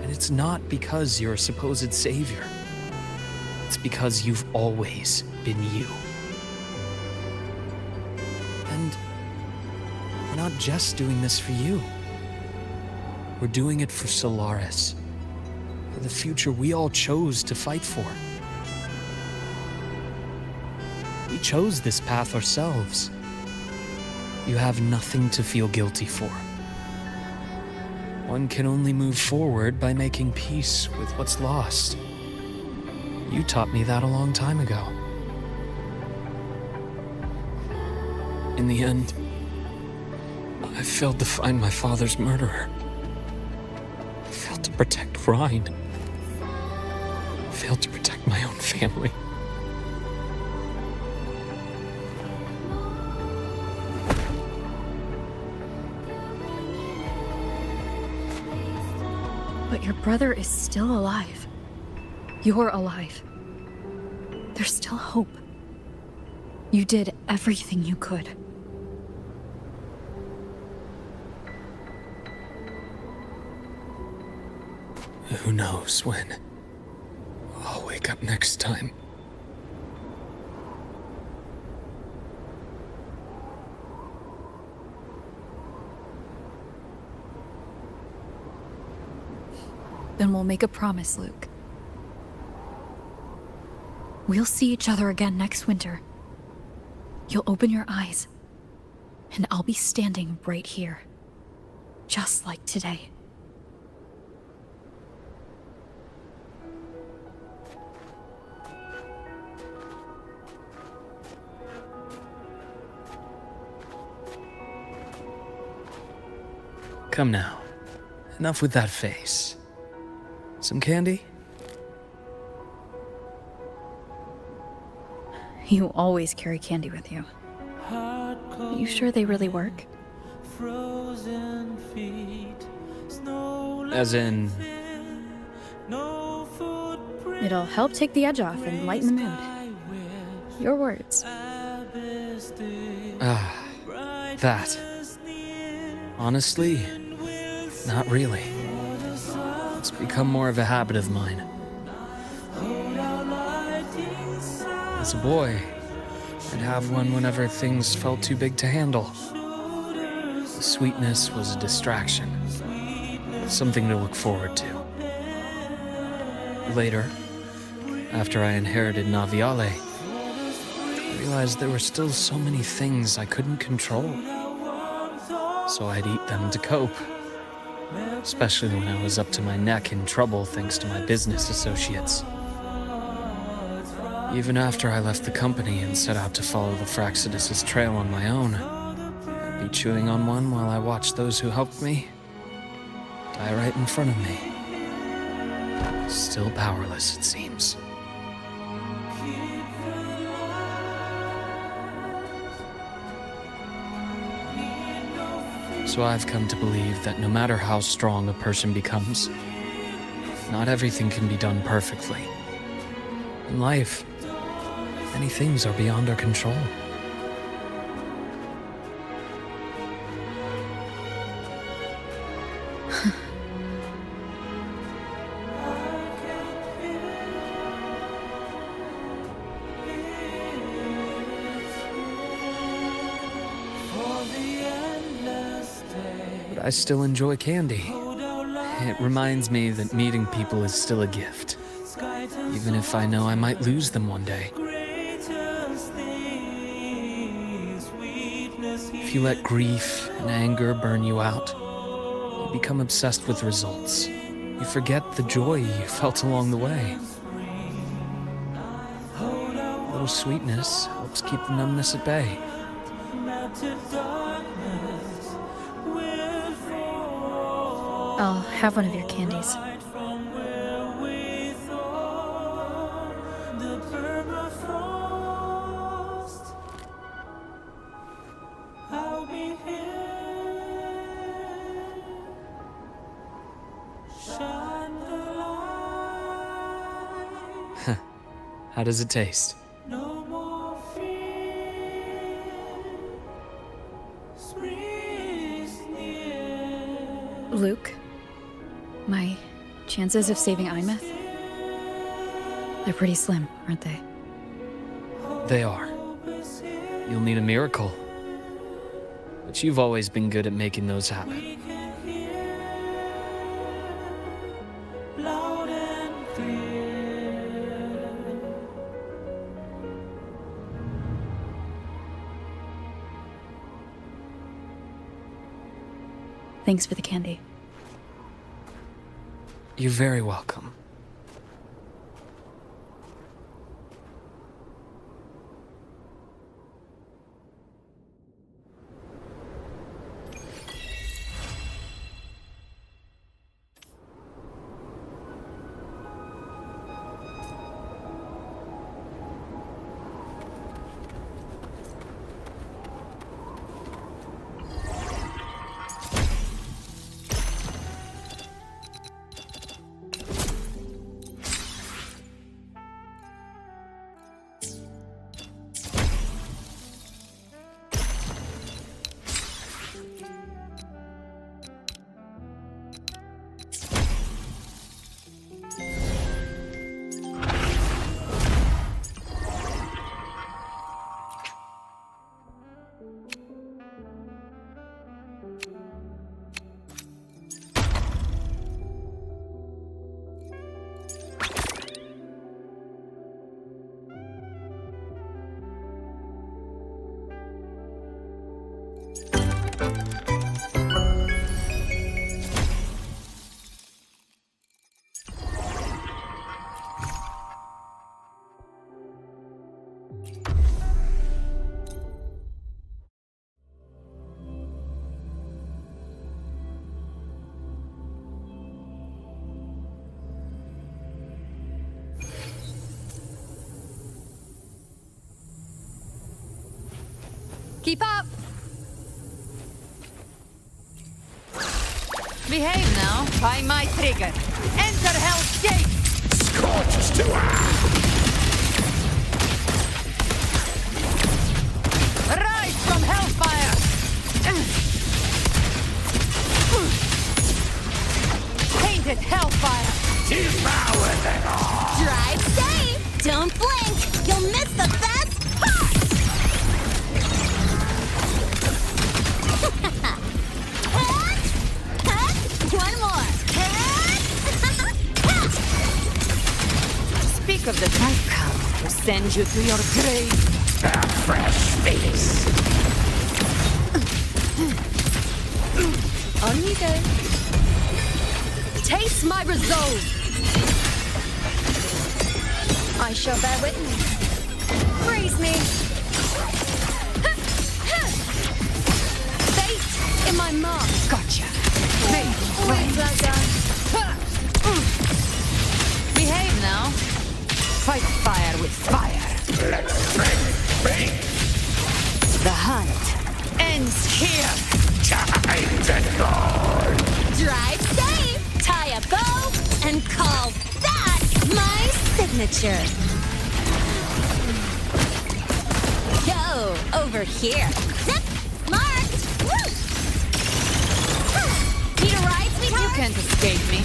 And it's not because you're a supposed savior. It's because you've always been you. And we're not just doing this for you. We're doing it for Solaris, for the future we all chose to fight for. We chose this path ourselves. You have nothing to feel guilty for. One can only move forward by making peace with what's lost. You taught me that a long time ago. In the end, I failed to find my father's murderer. I failed to protect Rhine. I failed to protect my own family. But your brother is still alive. You're alive. There's still hope. You did everything you could. Who knows when I'll wake up next time. Then we'll make a promise, Luke. We'll see each other again next winter. You'll open your eyes, and I'll be standing right here. Just like today. Come now. Enough with that face. Some candy? You always carry candy with you. Are you sure they really work? As in... It'll help take the edge off and lighten the mood. Your words. That. Honestly, not really. It's become more of a habit of mine. As a boy, I'd have one whenever things felt too big to handle. The sweetness was a distraction, something to look forward to. Later, after I inherited Naviale, I realized there were still so many things I couldn't control. So I'd eat them to cope. Especially when I was up to my neck in trouble thanks to my business associates. Even after I left the company and set out to follow the Fraxidus' trail on my own, I'd be chewing on one while I watched those who helped me die right in front of me. Still powerless, it seems. So I've come to believe that no matter how strong a person becomes, not everything can be done perfectly. In life, many things are beyond our control. But I still enjoy candy. It reminds me that meeting people is still a gift, even if I know I might lose them one day. If you let grief and anger burn you out, you become obsessed with results. You forget the joy you felt along the way. little sweetness helps keep the numbness at bay. I'll have one of your candies. How does it taste? Luke, my chances of saving Imeth? They're pretty slim, aren't they? They are. You'll need a miracle. But you've always been good at making those happen. Thanks for the candy. You're very welcome. Keep up! Behave now. By my trigger. Enter Hell's Gate! Scorches to Rise from Hellfire! Tainted Hellfire! devour them all! Drive safe! Don't blink! You'll miss the best part! One more! Speak of the night cow who sends you to your grave. A fresh face! On you go. Taste my resolve. I shall bear witness. Freeze me. Fate in my mark. Gotcha. Wait, behave now. Fight fire with fire. Let's drink! The hunt ends here. Time to go! Drive safe! Tie a bow and call that my signature! Go over here! Zip! Marked! Woo! Need a ride, sweetheart? You can't escape me.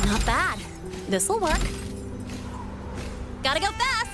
Not bad. This'll work. Gotta go fast!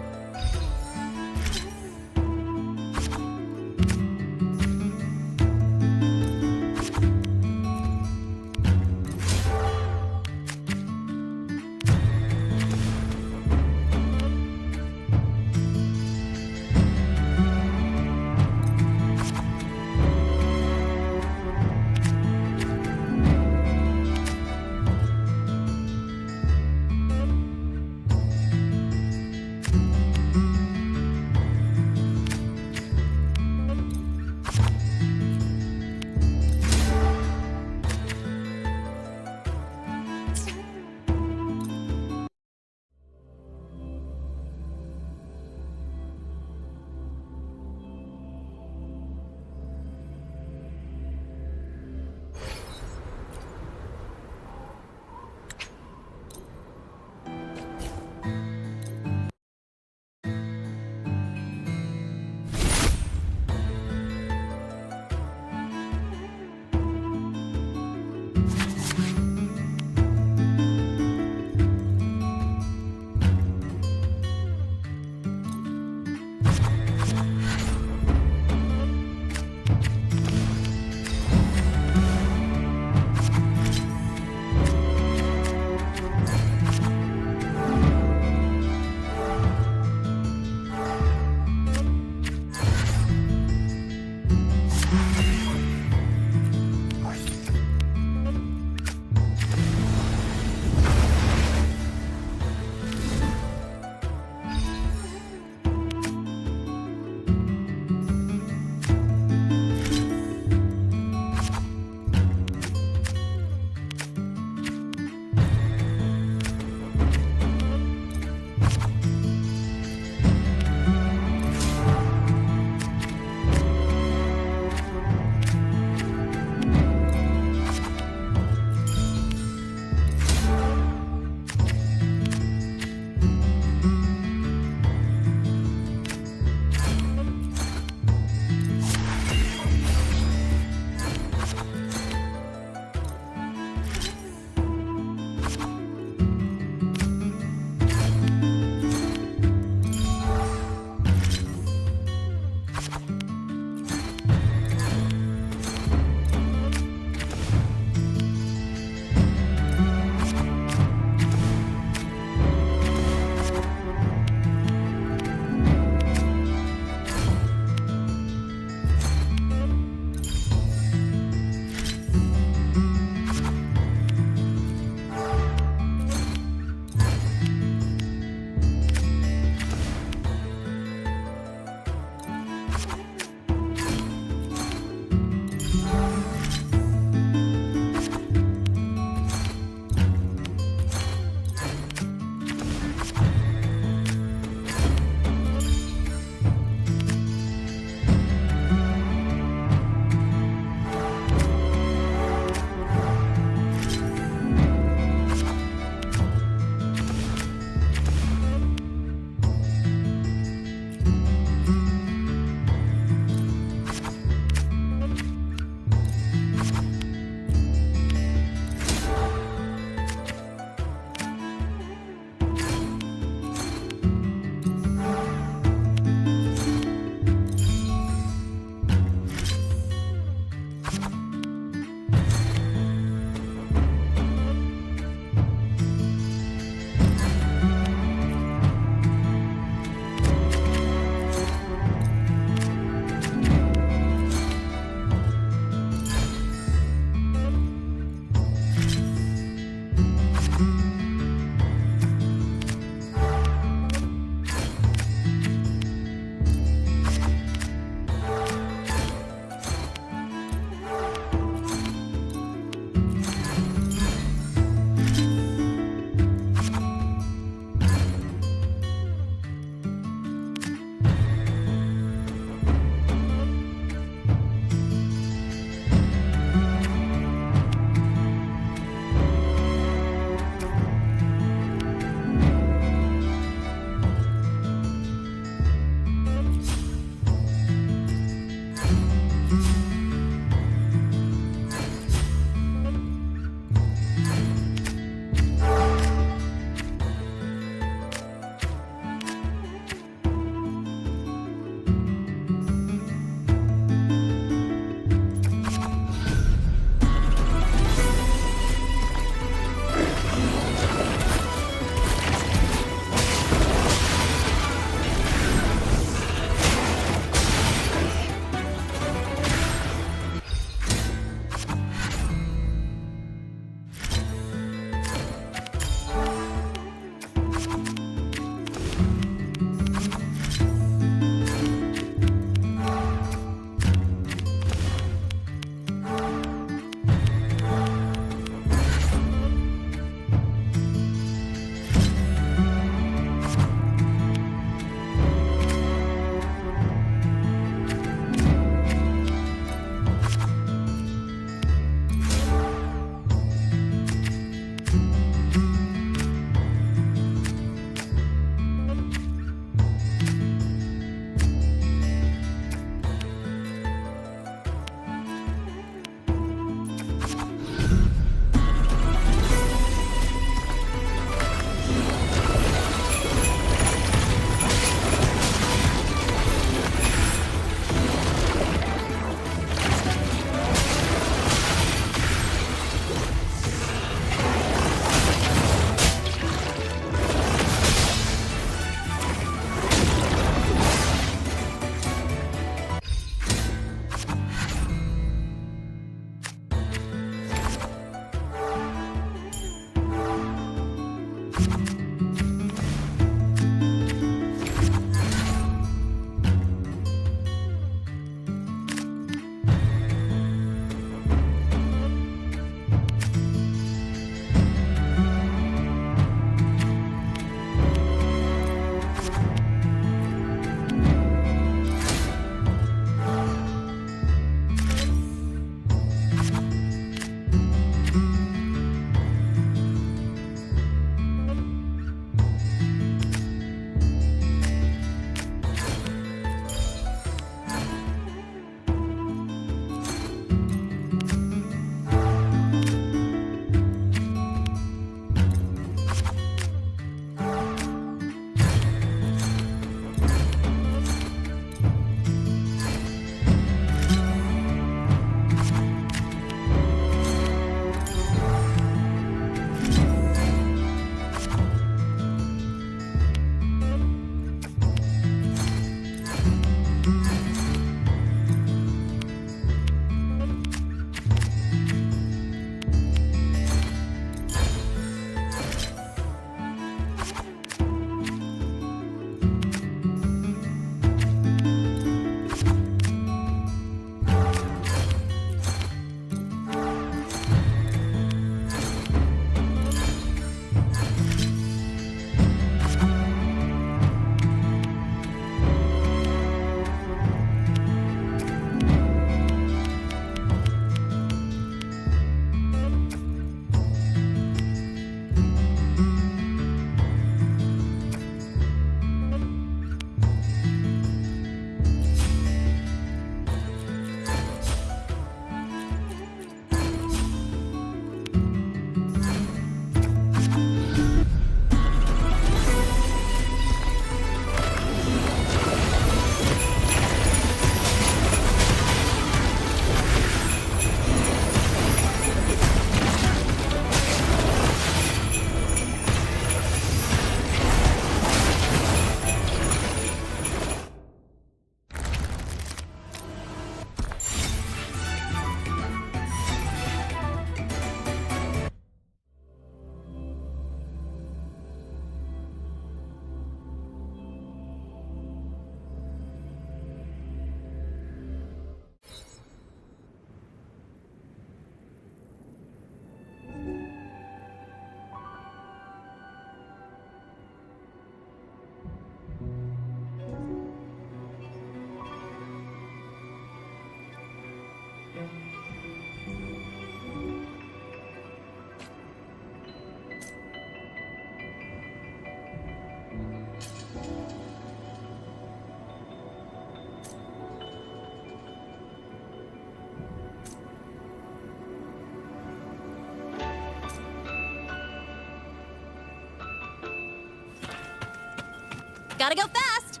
Gotta go fast!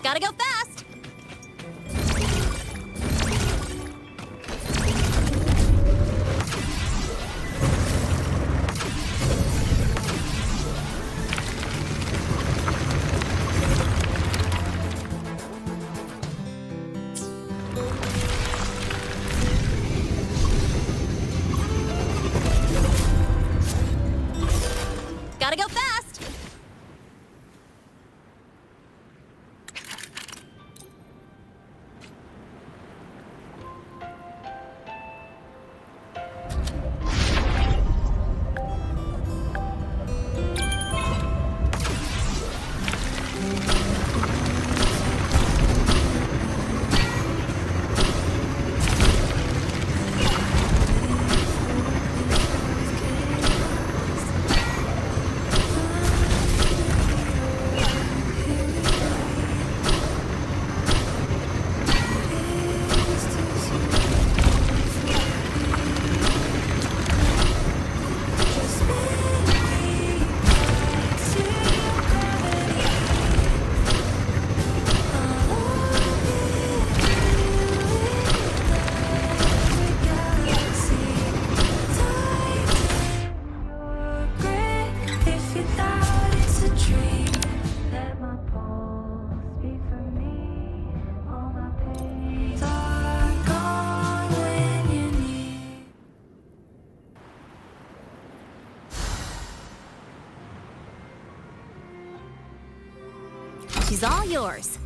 Gotta go fast! Gotta go fast! She's all yours.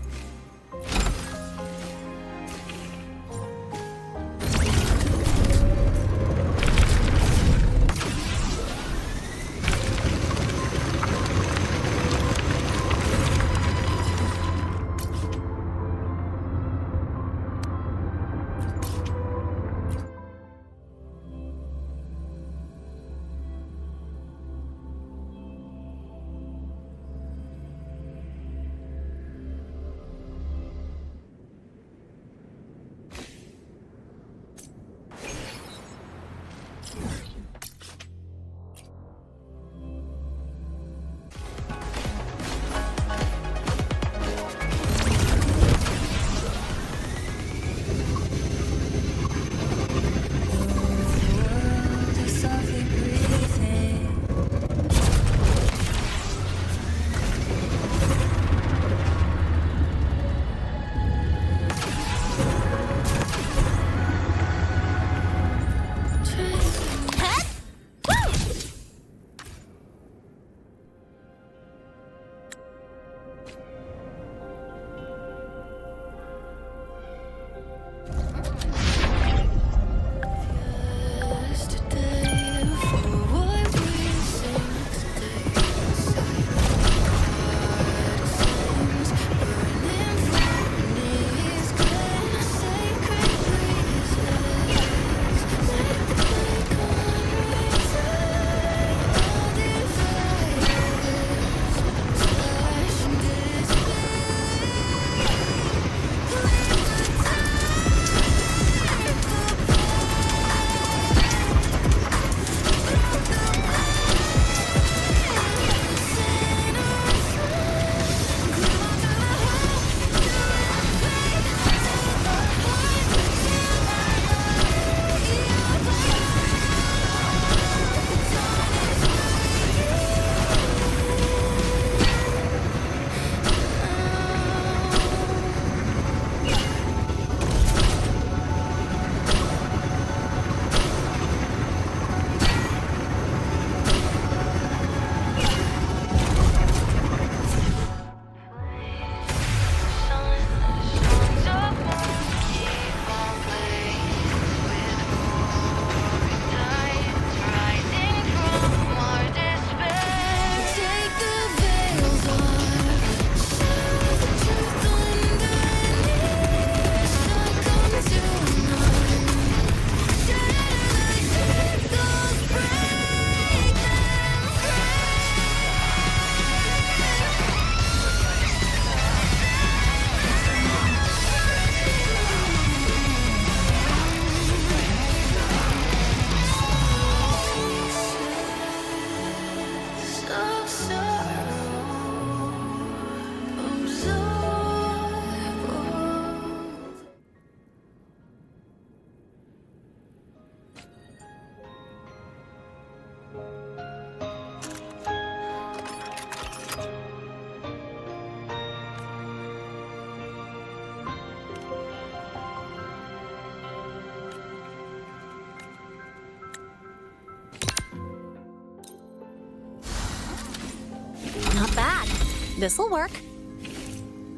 This'll work.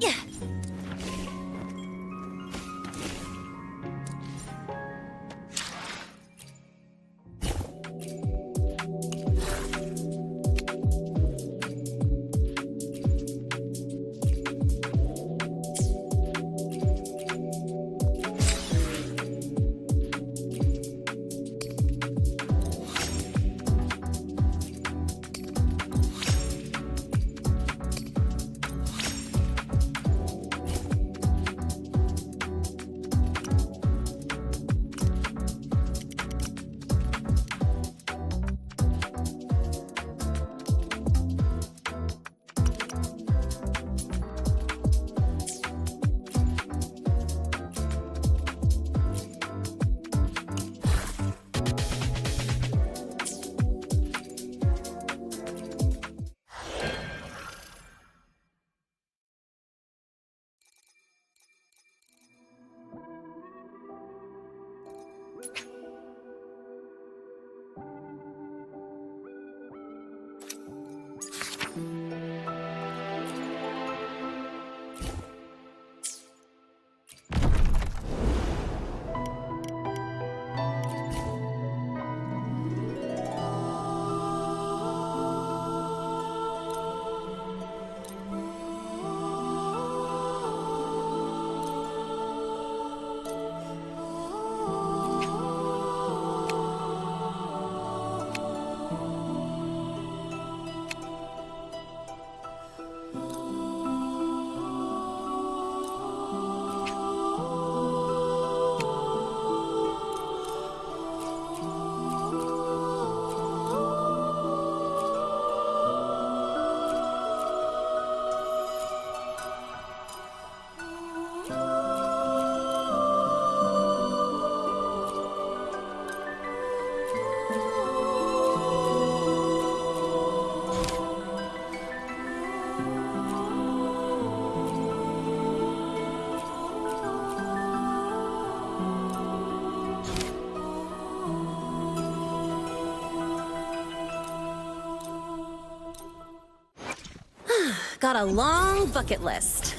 Yeah. Got a long bucket list.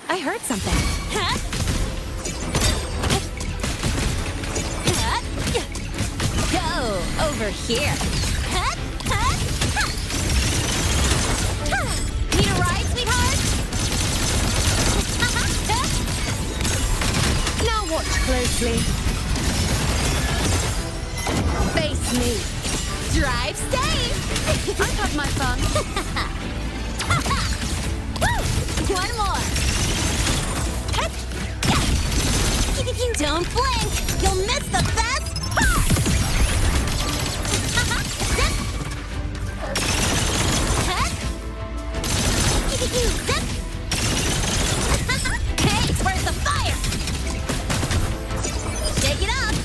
I heard something. Huh? Go over here. Huh? Huh? Huh? Need a ride, sweetheart? Now watch closely. Face me. Drive safe. I've had my fun. One more. Don't blink! You'll miss the best part! Zip! Zip! Hey, where's the fire? Shake it up!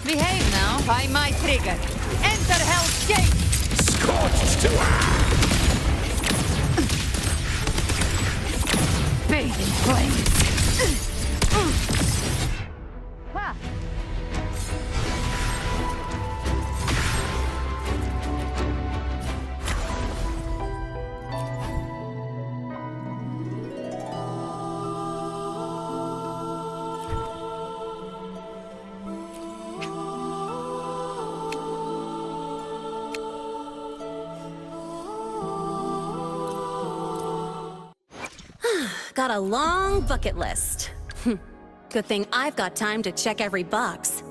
Behave now, by my trigger. Enter Hell's Gate! Scorched to Bathe in flames. Ha! I've got a long bucket list. Good thing I've got time to check every box.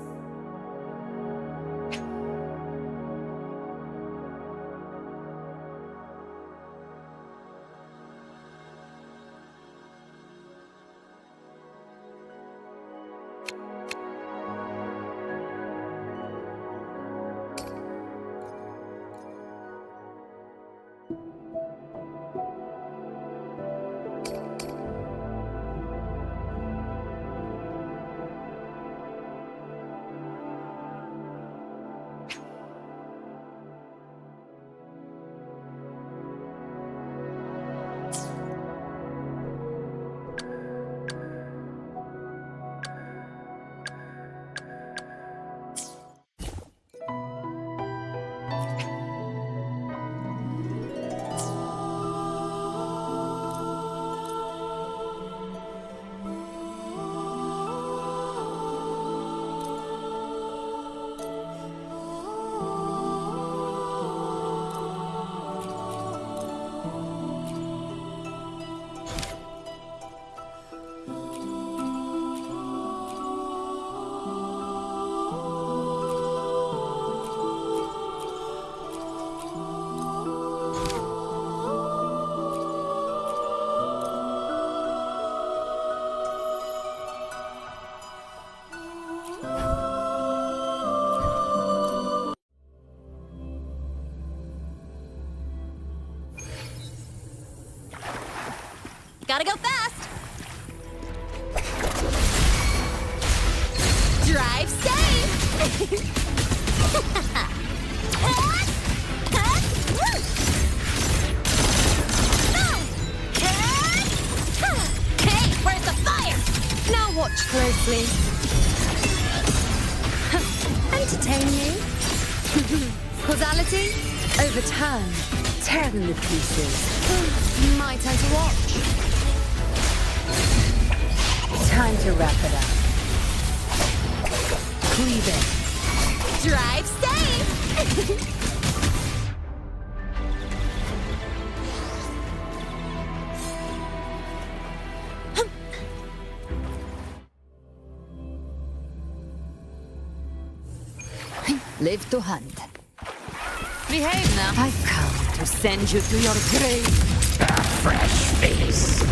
Gotta go fast! Drive safe! Hey, where's the fire? Now watch closely. Entertain you. Causality, overturn, tear them to pieces. My turn to watch. Time to wrap it up. Cleave it. Drive safe! Live to hunt. Behave now. I've come to send you to your grave. A fresh face.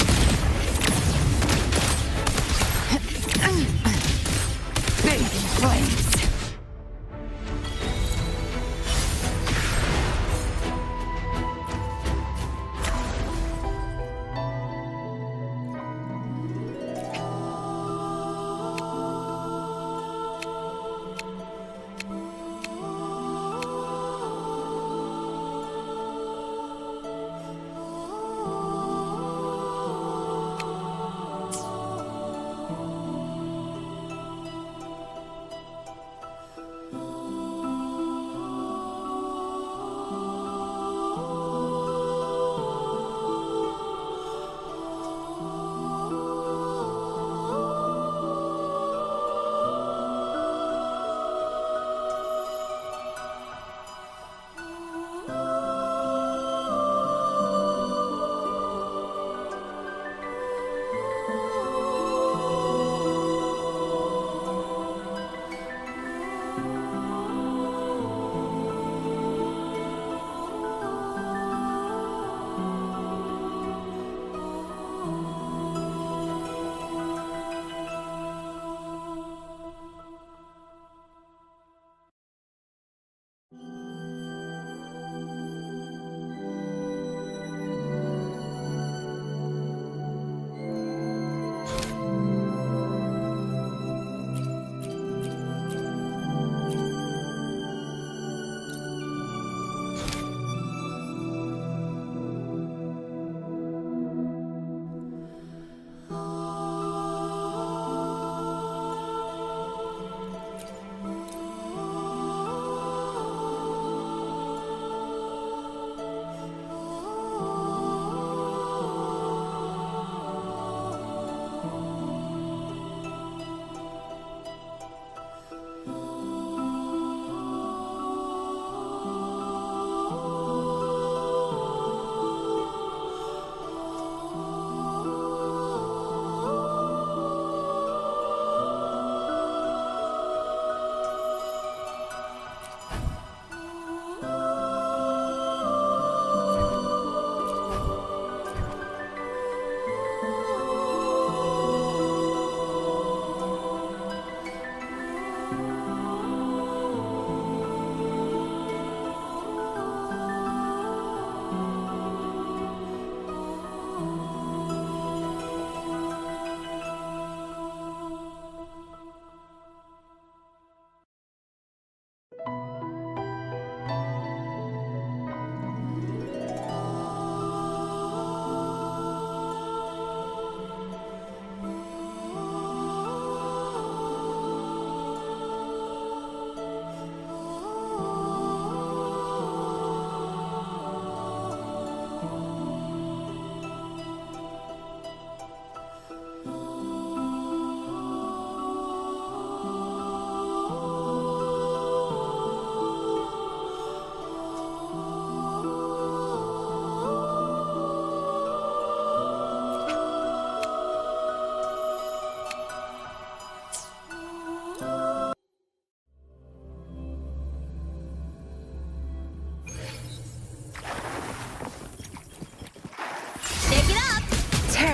Baby flames.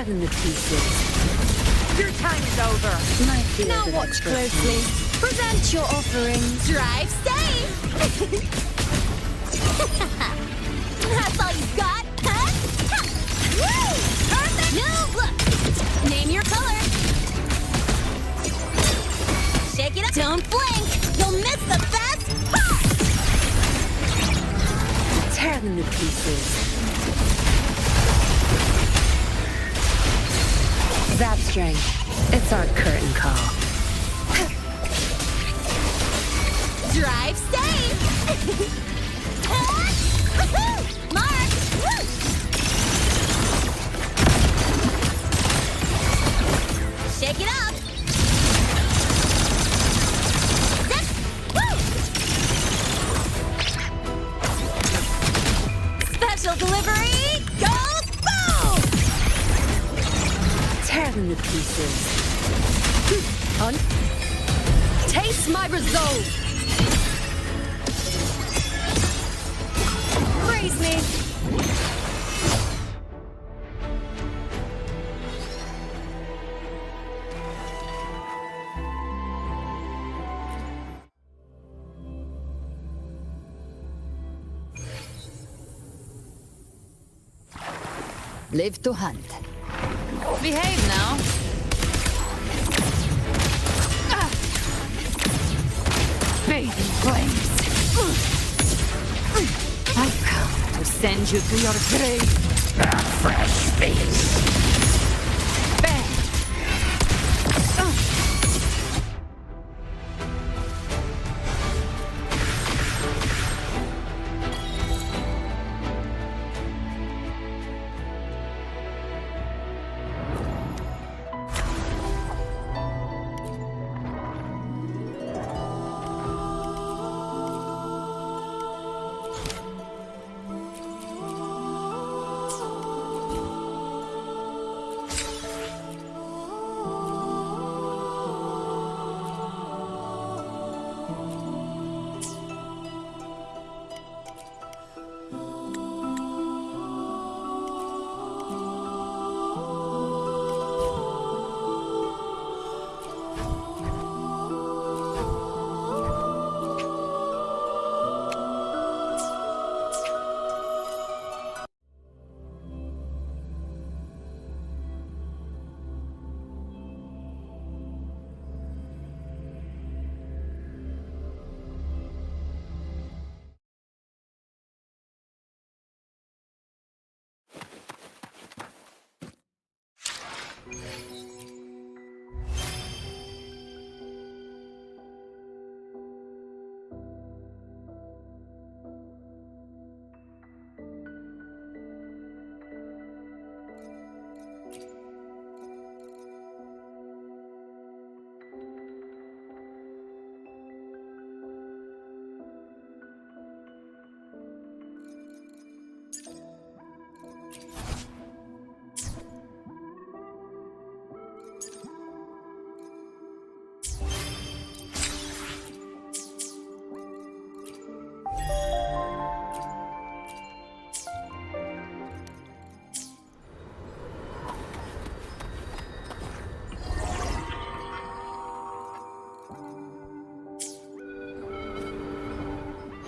Tear them to pieces. Your time is over. My fears Now are watch expressed. closely. Present your offerings. Drive safe! That's all you got, huh? Woo! Perfect! Now look! Name your color. Shake it up. Don't blink! You'll miss the best part! Tear them to pieces. Zap strength. It's our curtain call. Drive safe! Mark! Woo! Shake it up! Zip! Woo! Special delivery goes boom! Tear them to pieces. Taste my resolve! Praise me! Live to hunt. Behave now. Bathing flames. I've come to send you to your grave. A fresh face. Bang.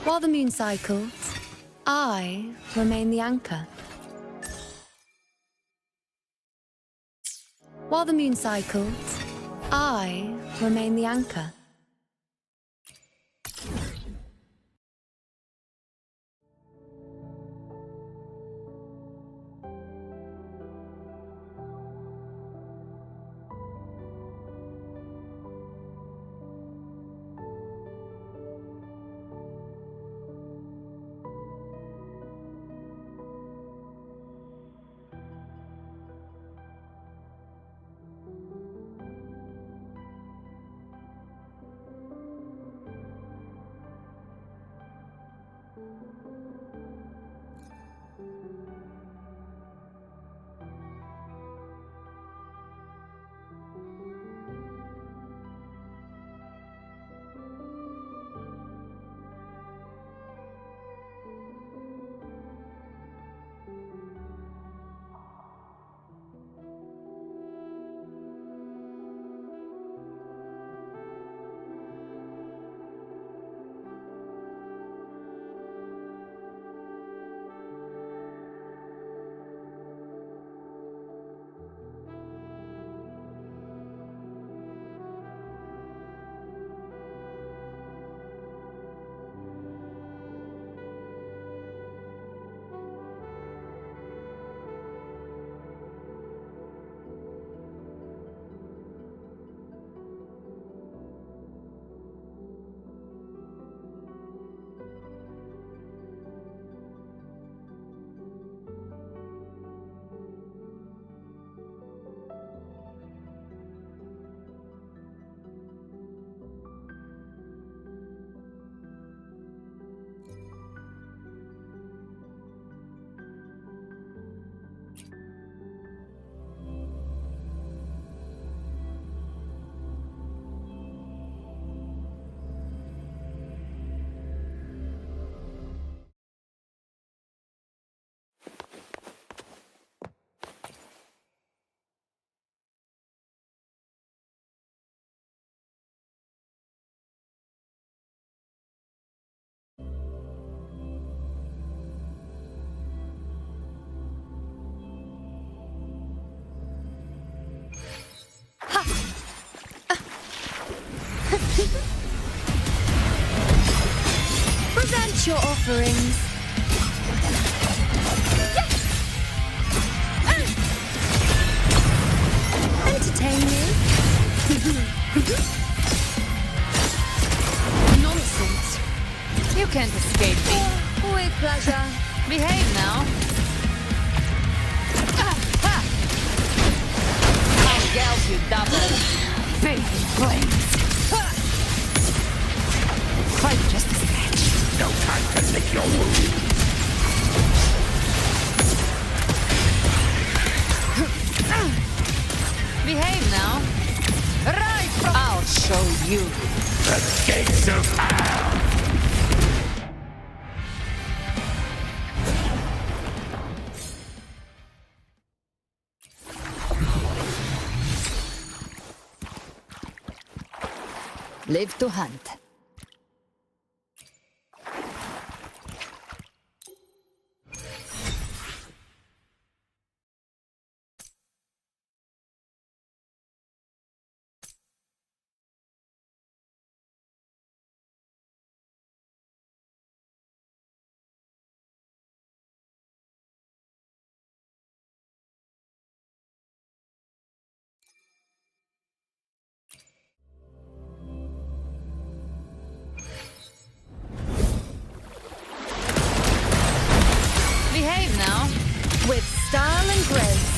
While the moon cycles, I remain the anchor. While the moon cycles, I remain the anchor. Accept your offerings. Entertain you? Nonsense. You can't escape me. With pleasure. Behave now. I'll gouge you double. Baby flames. Quite just a scratch. No time to lick your wound. Behave now. Right from... I'll show you. The gates of hell! Live to hunt. Behave now. With style and grace.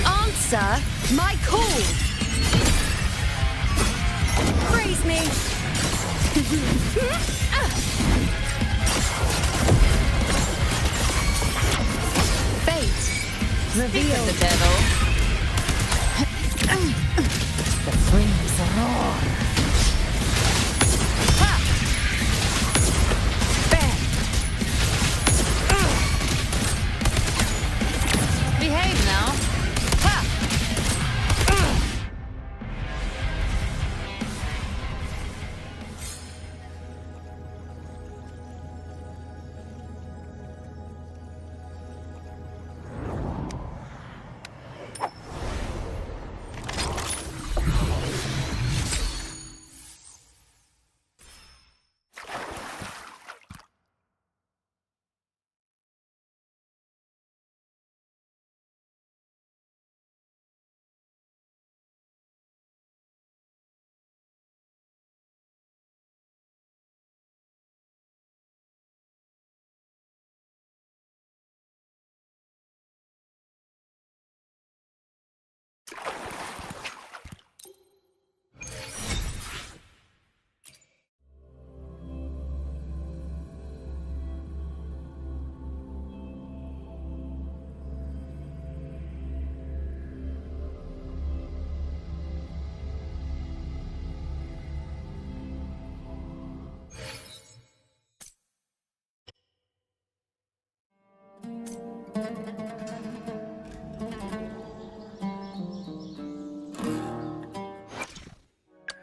Answer my call. Praise me. Fate. Speak of the devil. The flames roar. Ha! Bang! Behave now. Ha!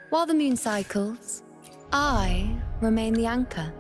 While the moon cycles, I remain the anchor.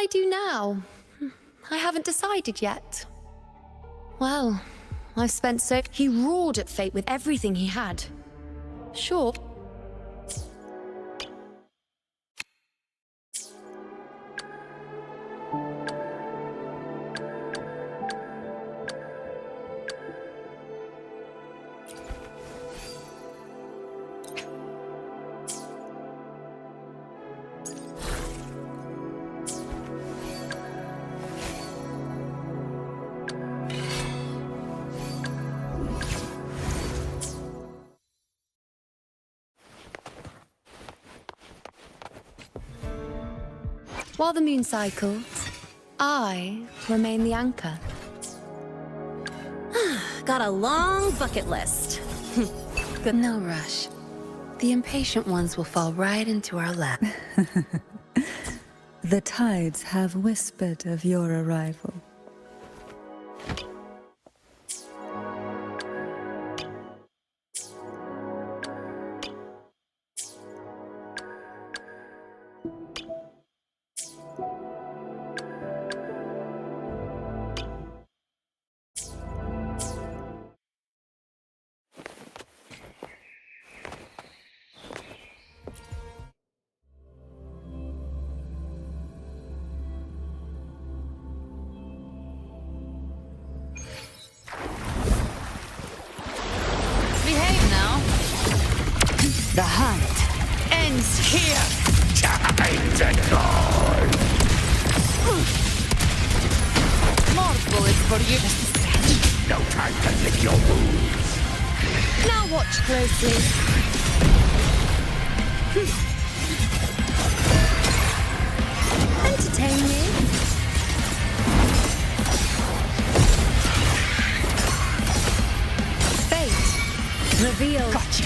I do now? I haven't decided yet. Well, I've spent so... He roared at fate with everything he had. Sure. While the moon cycles, I remain the anchor. Got a long bucket list. Good. No rush. The impatient ones will fall right into our lap. The tides have whispered of your arrival. Behave now. The hunt ends here. Time to die. More bullets for you. Just a scratch. No time to lick your wounds. Now watch closely. Entertain me. Fate. Reveal. Gotcha.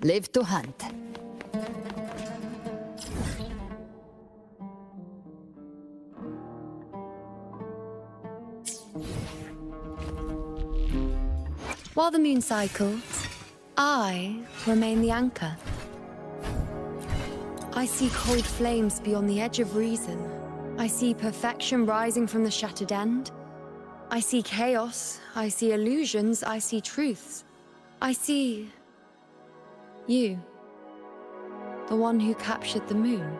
Live to hunt. While the moon cycles, I remain the anchor. I see cold flames beyond the edge of reason. I see perfection rising from the shattered end. I see chaos, I see illusions, I see truths. I see... you. The one who captured the moon.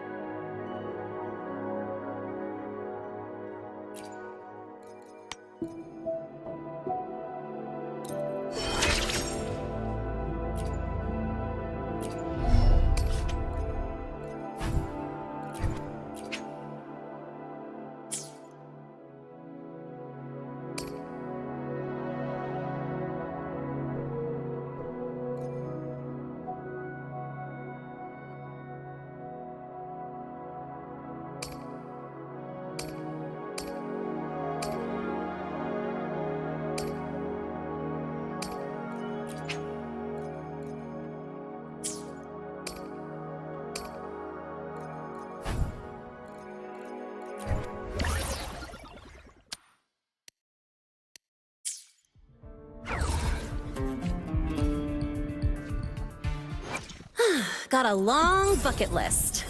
Got a long bucket list.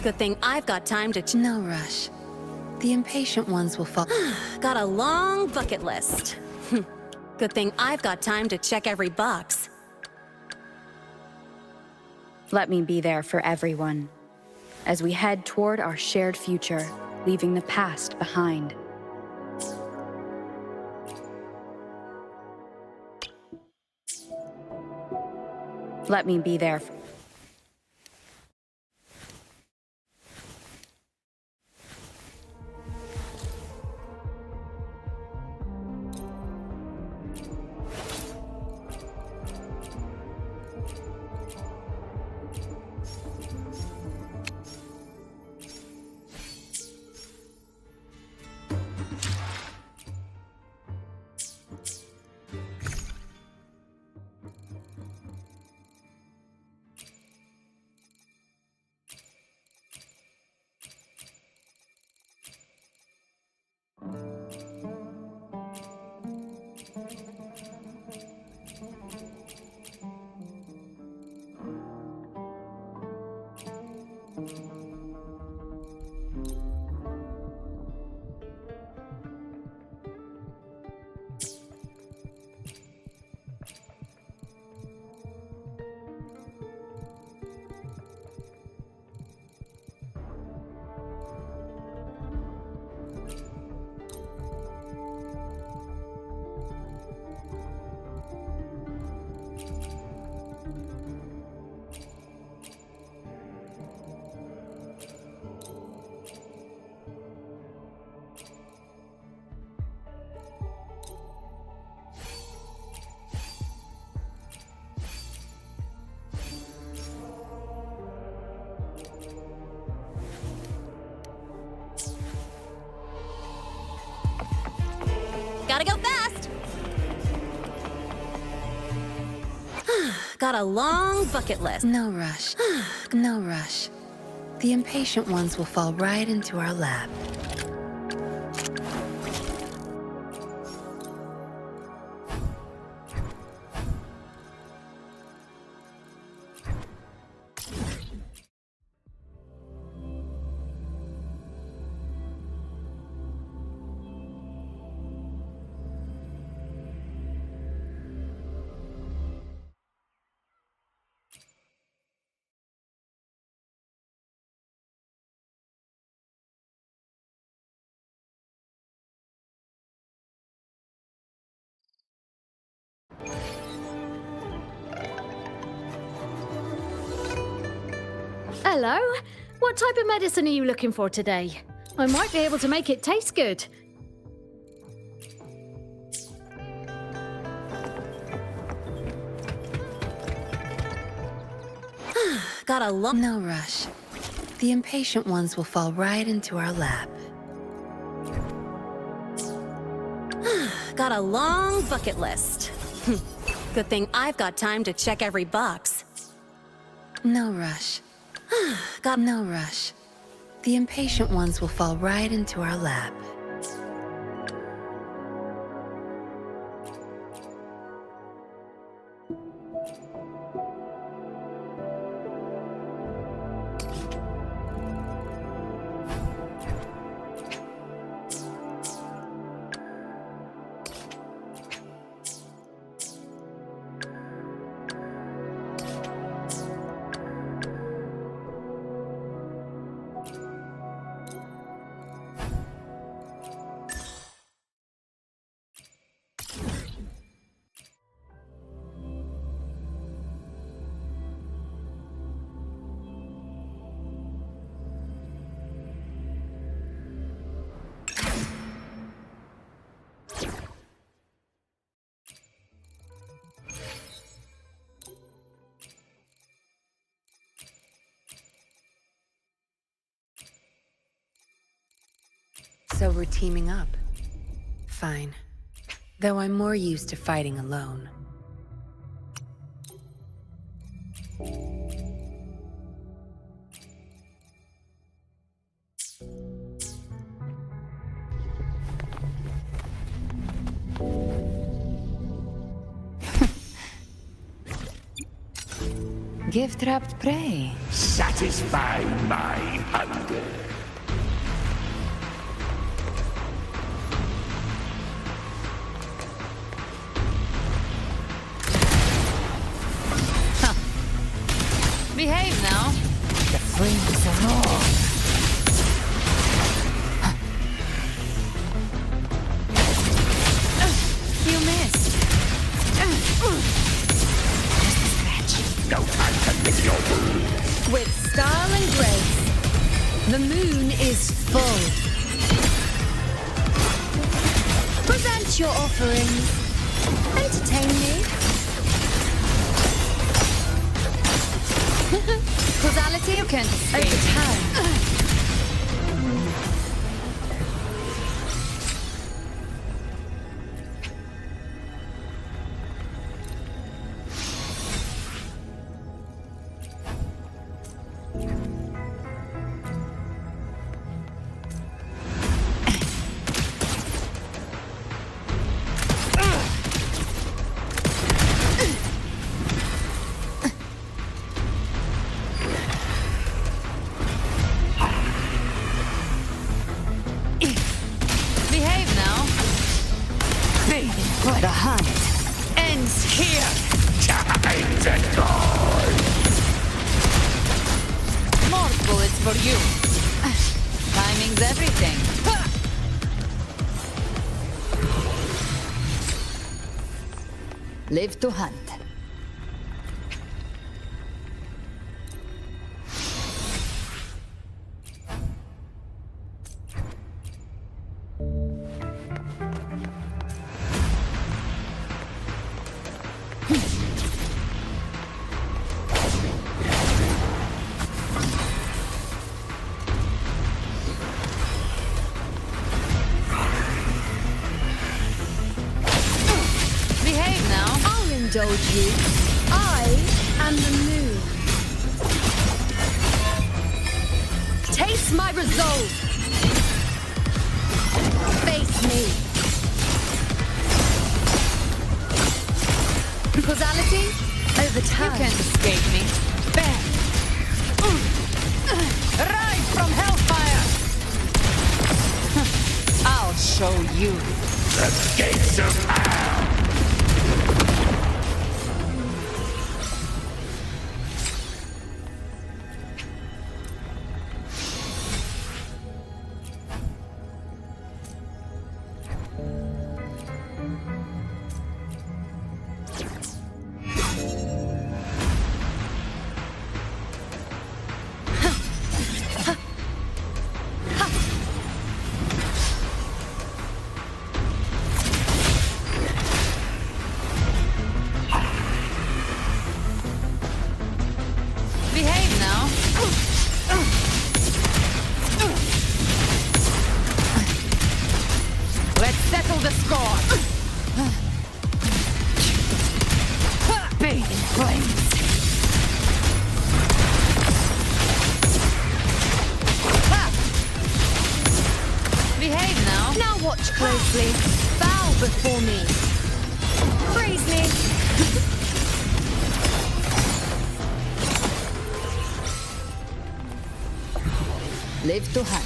Good thing I've got time to... No rush. The impatient ones will fall. Got a long bucket list. Good thing I've got time to check every box. Let me be there for everyone as we head toward our shared future. leaving the past behind. Let me be there. Gotta go fast! Got a long bucket list. No rush. No rush. The impatient ones will fall right into our lap. Hello. What type of medicine are you looking for today? I might be able to make it taste good. Got a long... No rush. The impatient ones will fall right into our lap. Got a long bucket list. Good thing I've got time to check every box. No rush. Got no rush. The impatient ones will fall right into our lap. So we're teaming up. Fine. Though I'm more used to fighting alone. Give trapped prey. Satisfy my hunger. Behave now. The flames are on. Accept your offerings. Entertain me. Causality, you can't escape. Overturn. The hunt ends here. Time to die. More bullets for you. Timing's everything. Live to hunt. Indulge you. I am the moon. Taste my resolve. Face me. Causality, overturn. You can't escape me. Bang! Rise from hellfire! I'll show you. The gates of hell! Settle the score! Bathe in flames! Behave now! Now watch closely. Bow before me. Praise me. Live to hunt.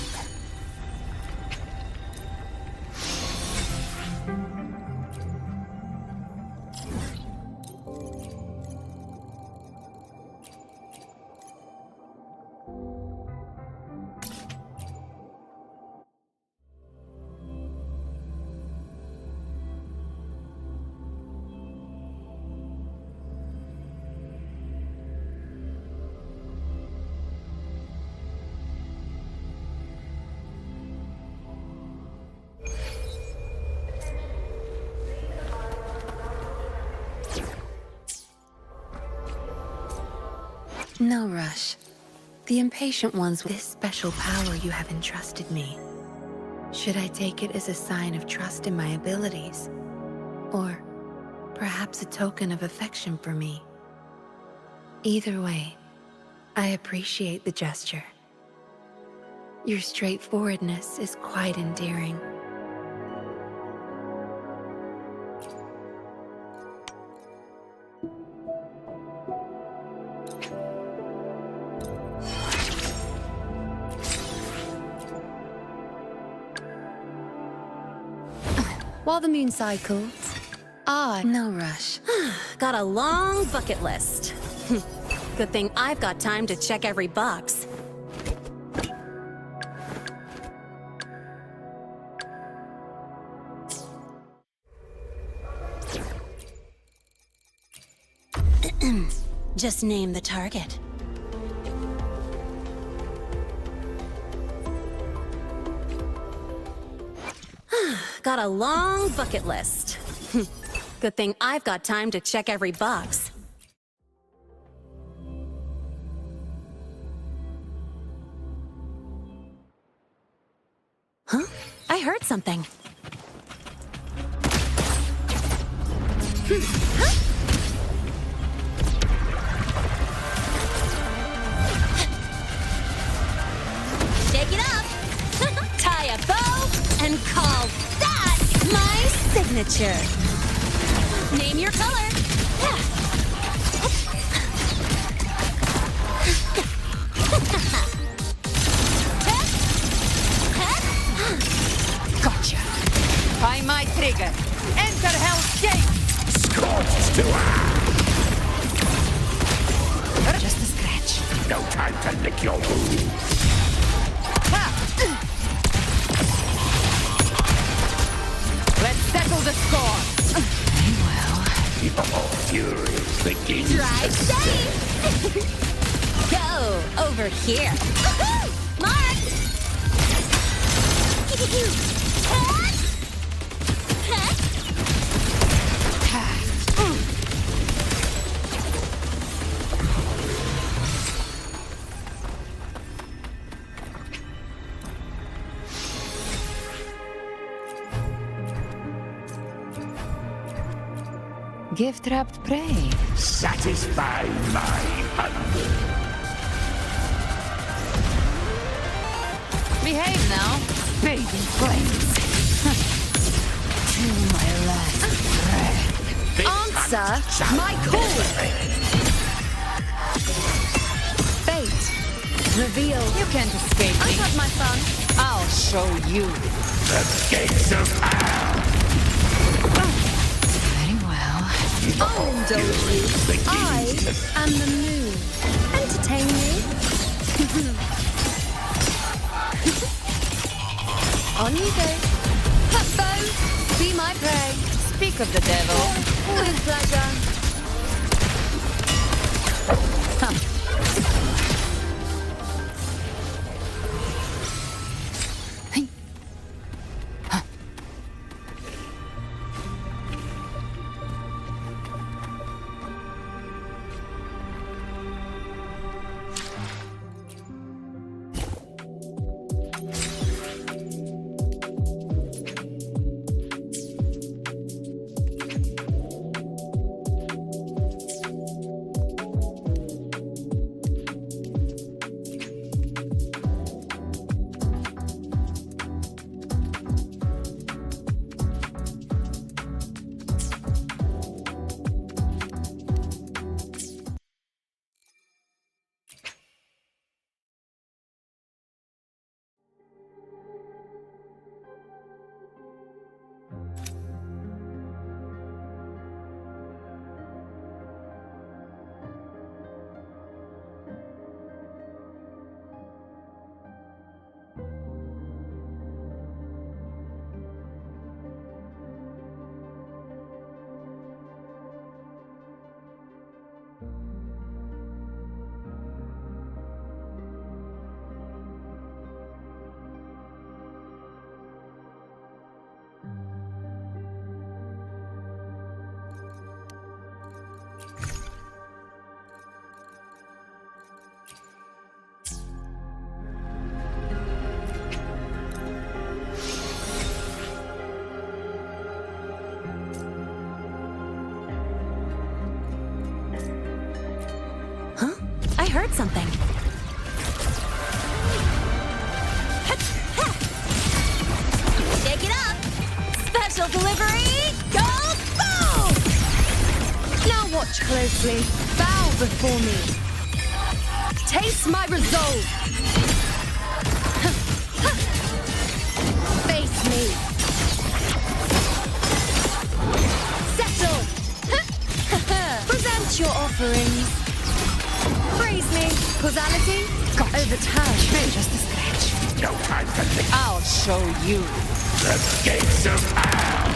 No rush. The impatient ones with this special power you have entrusted me. Should I take it as a sign of trust in my abilities? Or perhaps a token of affection for me? Either way, I appreciate the gesture. Your straightforwardness is quite endearing. While the moon cycles, No rush. Got a long bucket list. Good thing I've got time to check every box. Just name the target. I've got a long bucket list. Good thing I've got time to check every box. Huh? I heard something. Huh? Shake it up! Tie a bow and call that my signature! Name your color! Gotcha. By my trigger. Enter Hell's Gate. Scorched to Just a scratch. no time to lick your wounds. Let's settle the score. Very well. Your fury begins. Drive safe! Go over here. Woohoo! Mark! Gift-wrapped prey. Satisfy my hunger. Behave now. Baby flames. To my last breath. Answer my call. Fate. Reveal. You can't escape me. I've had my fun. I'll show you. The gates of hell. Very well. I'll indulge you. I am the moon. Entertain me. On you go. Foe, be my prey. Speak of the devil. With pleasure. I heard something. Shake it up! Special delivery! Go boom! Now watch closely. Bow before me. Taste my resolve. Face me. Settle. Present your offerings. Praise me. Causality. Overturn. Just a scratch. No time to lick. I'll show you. The gates of hell.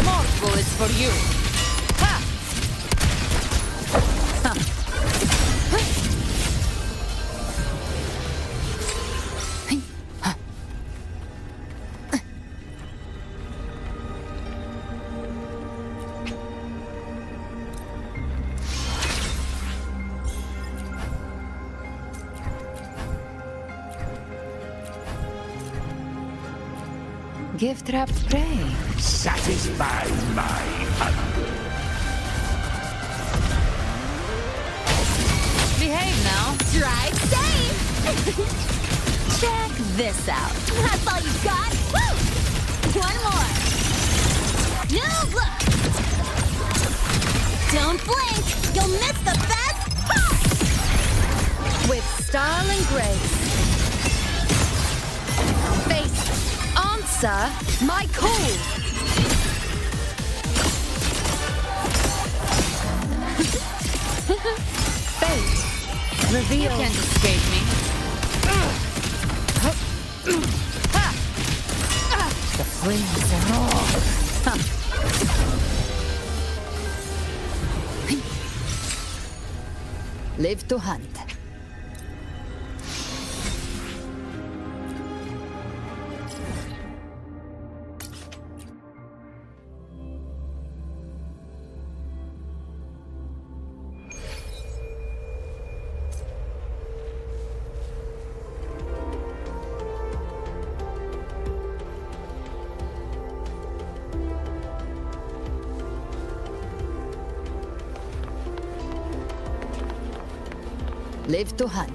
More bullets for you. Ha! Give trapped prey. Satisfy my hunger. Behave now. Drive safe! Check this out. That's all you got? Woo! One more. New look! Don't blink! You'll miss the best part! With style and grace. Face, answer my call. Fate, reveal. You can't escape me. The flames roar. Live to hunt. Live to hunt.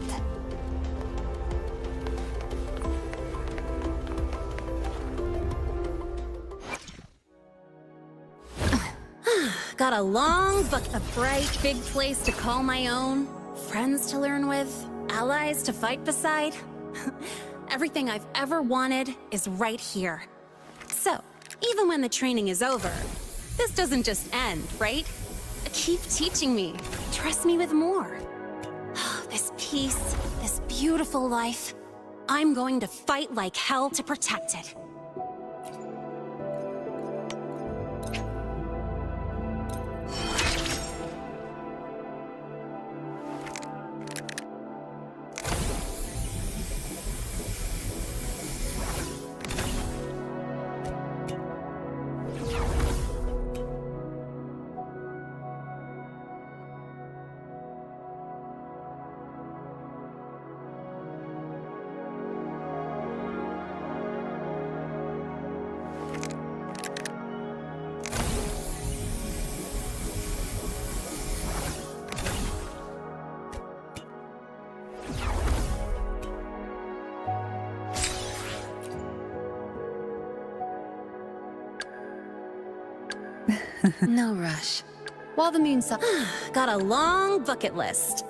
Got a long book, a bright, big place to call my own, friends to learn with, allies to fight beside. Everything I've ever wanted is right here. So, even when the training is over, this doesn't just end, right? Keep teaching me. Trust me with more. This peace, this beautiful life. I'm going to fight like hell to protect it. No rush. While the moon's up. Got a long bucket list.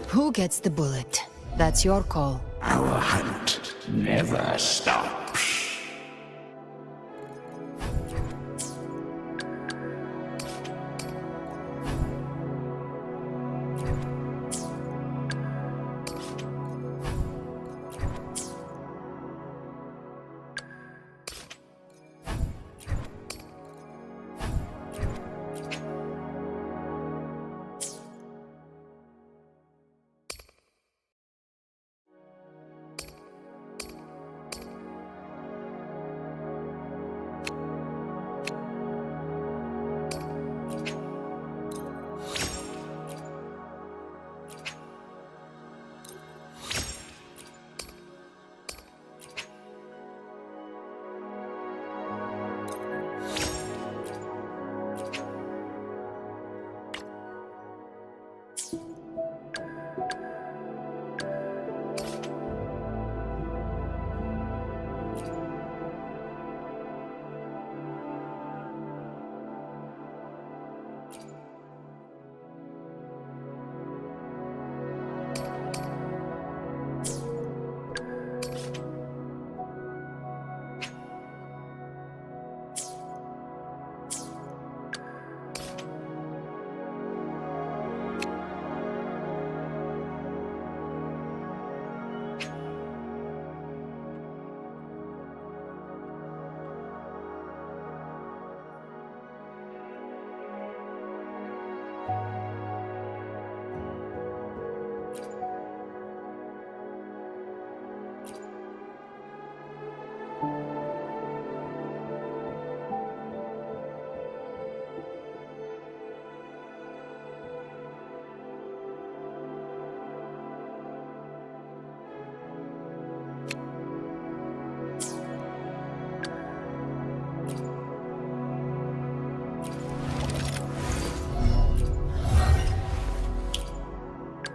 Who gets the bullet? That's your call. Our hunt never stops.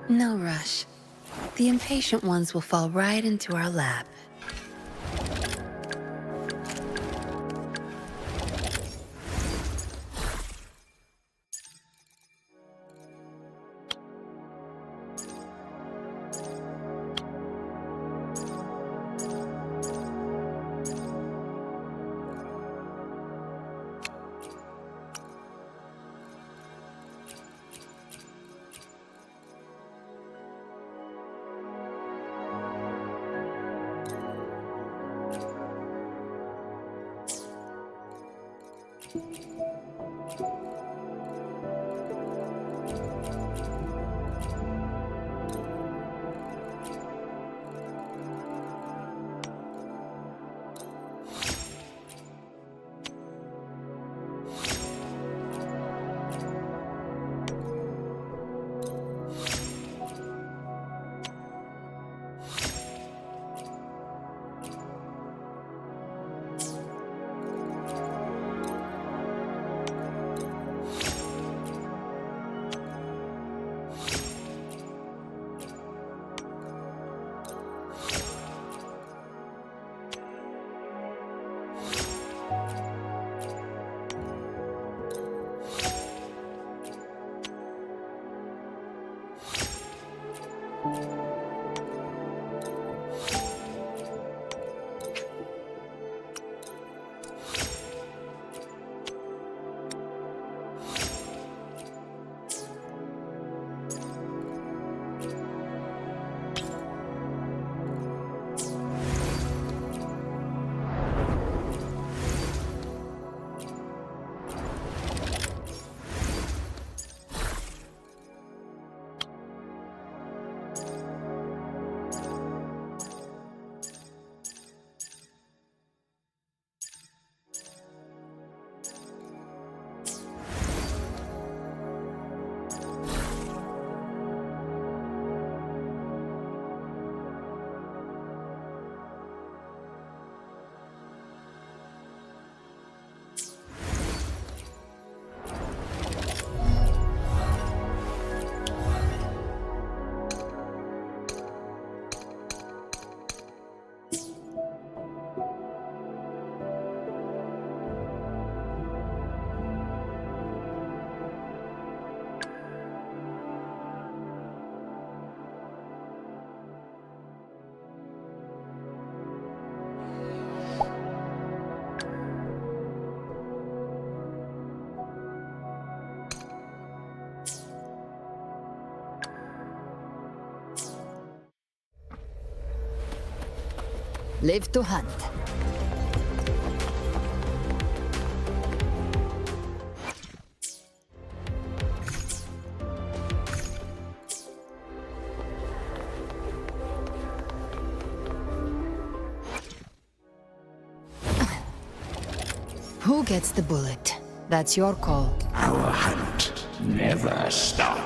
No rush. The impatient ones will fall right into our lap. Live to hunt. Who gets the bullet? That's your call. Our hunt never stops.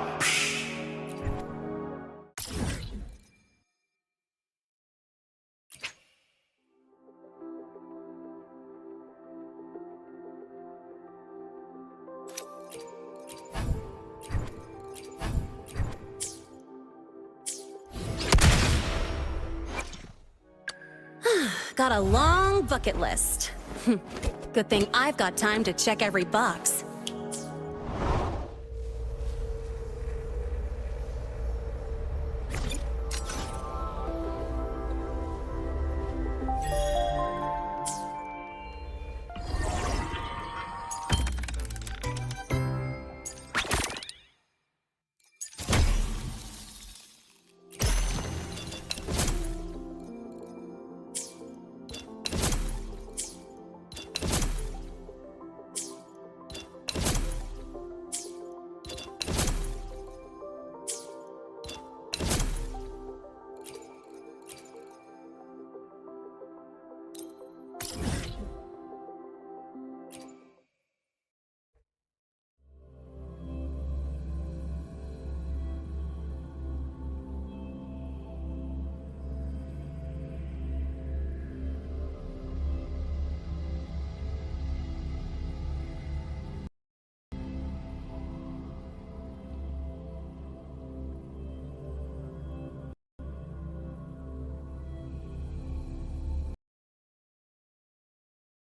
Got a long bucket list. Good thing I've got time to check every box.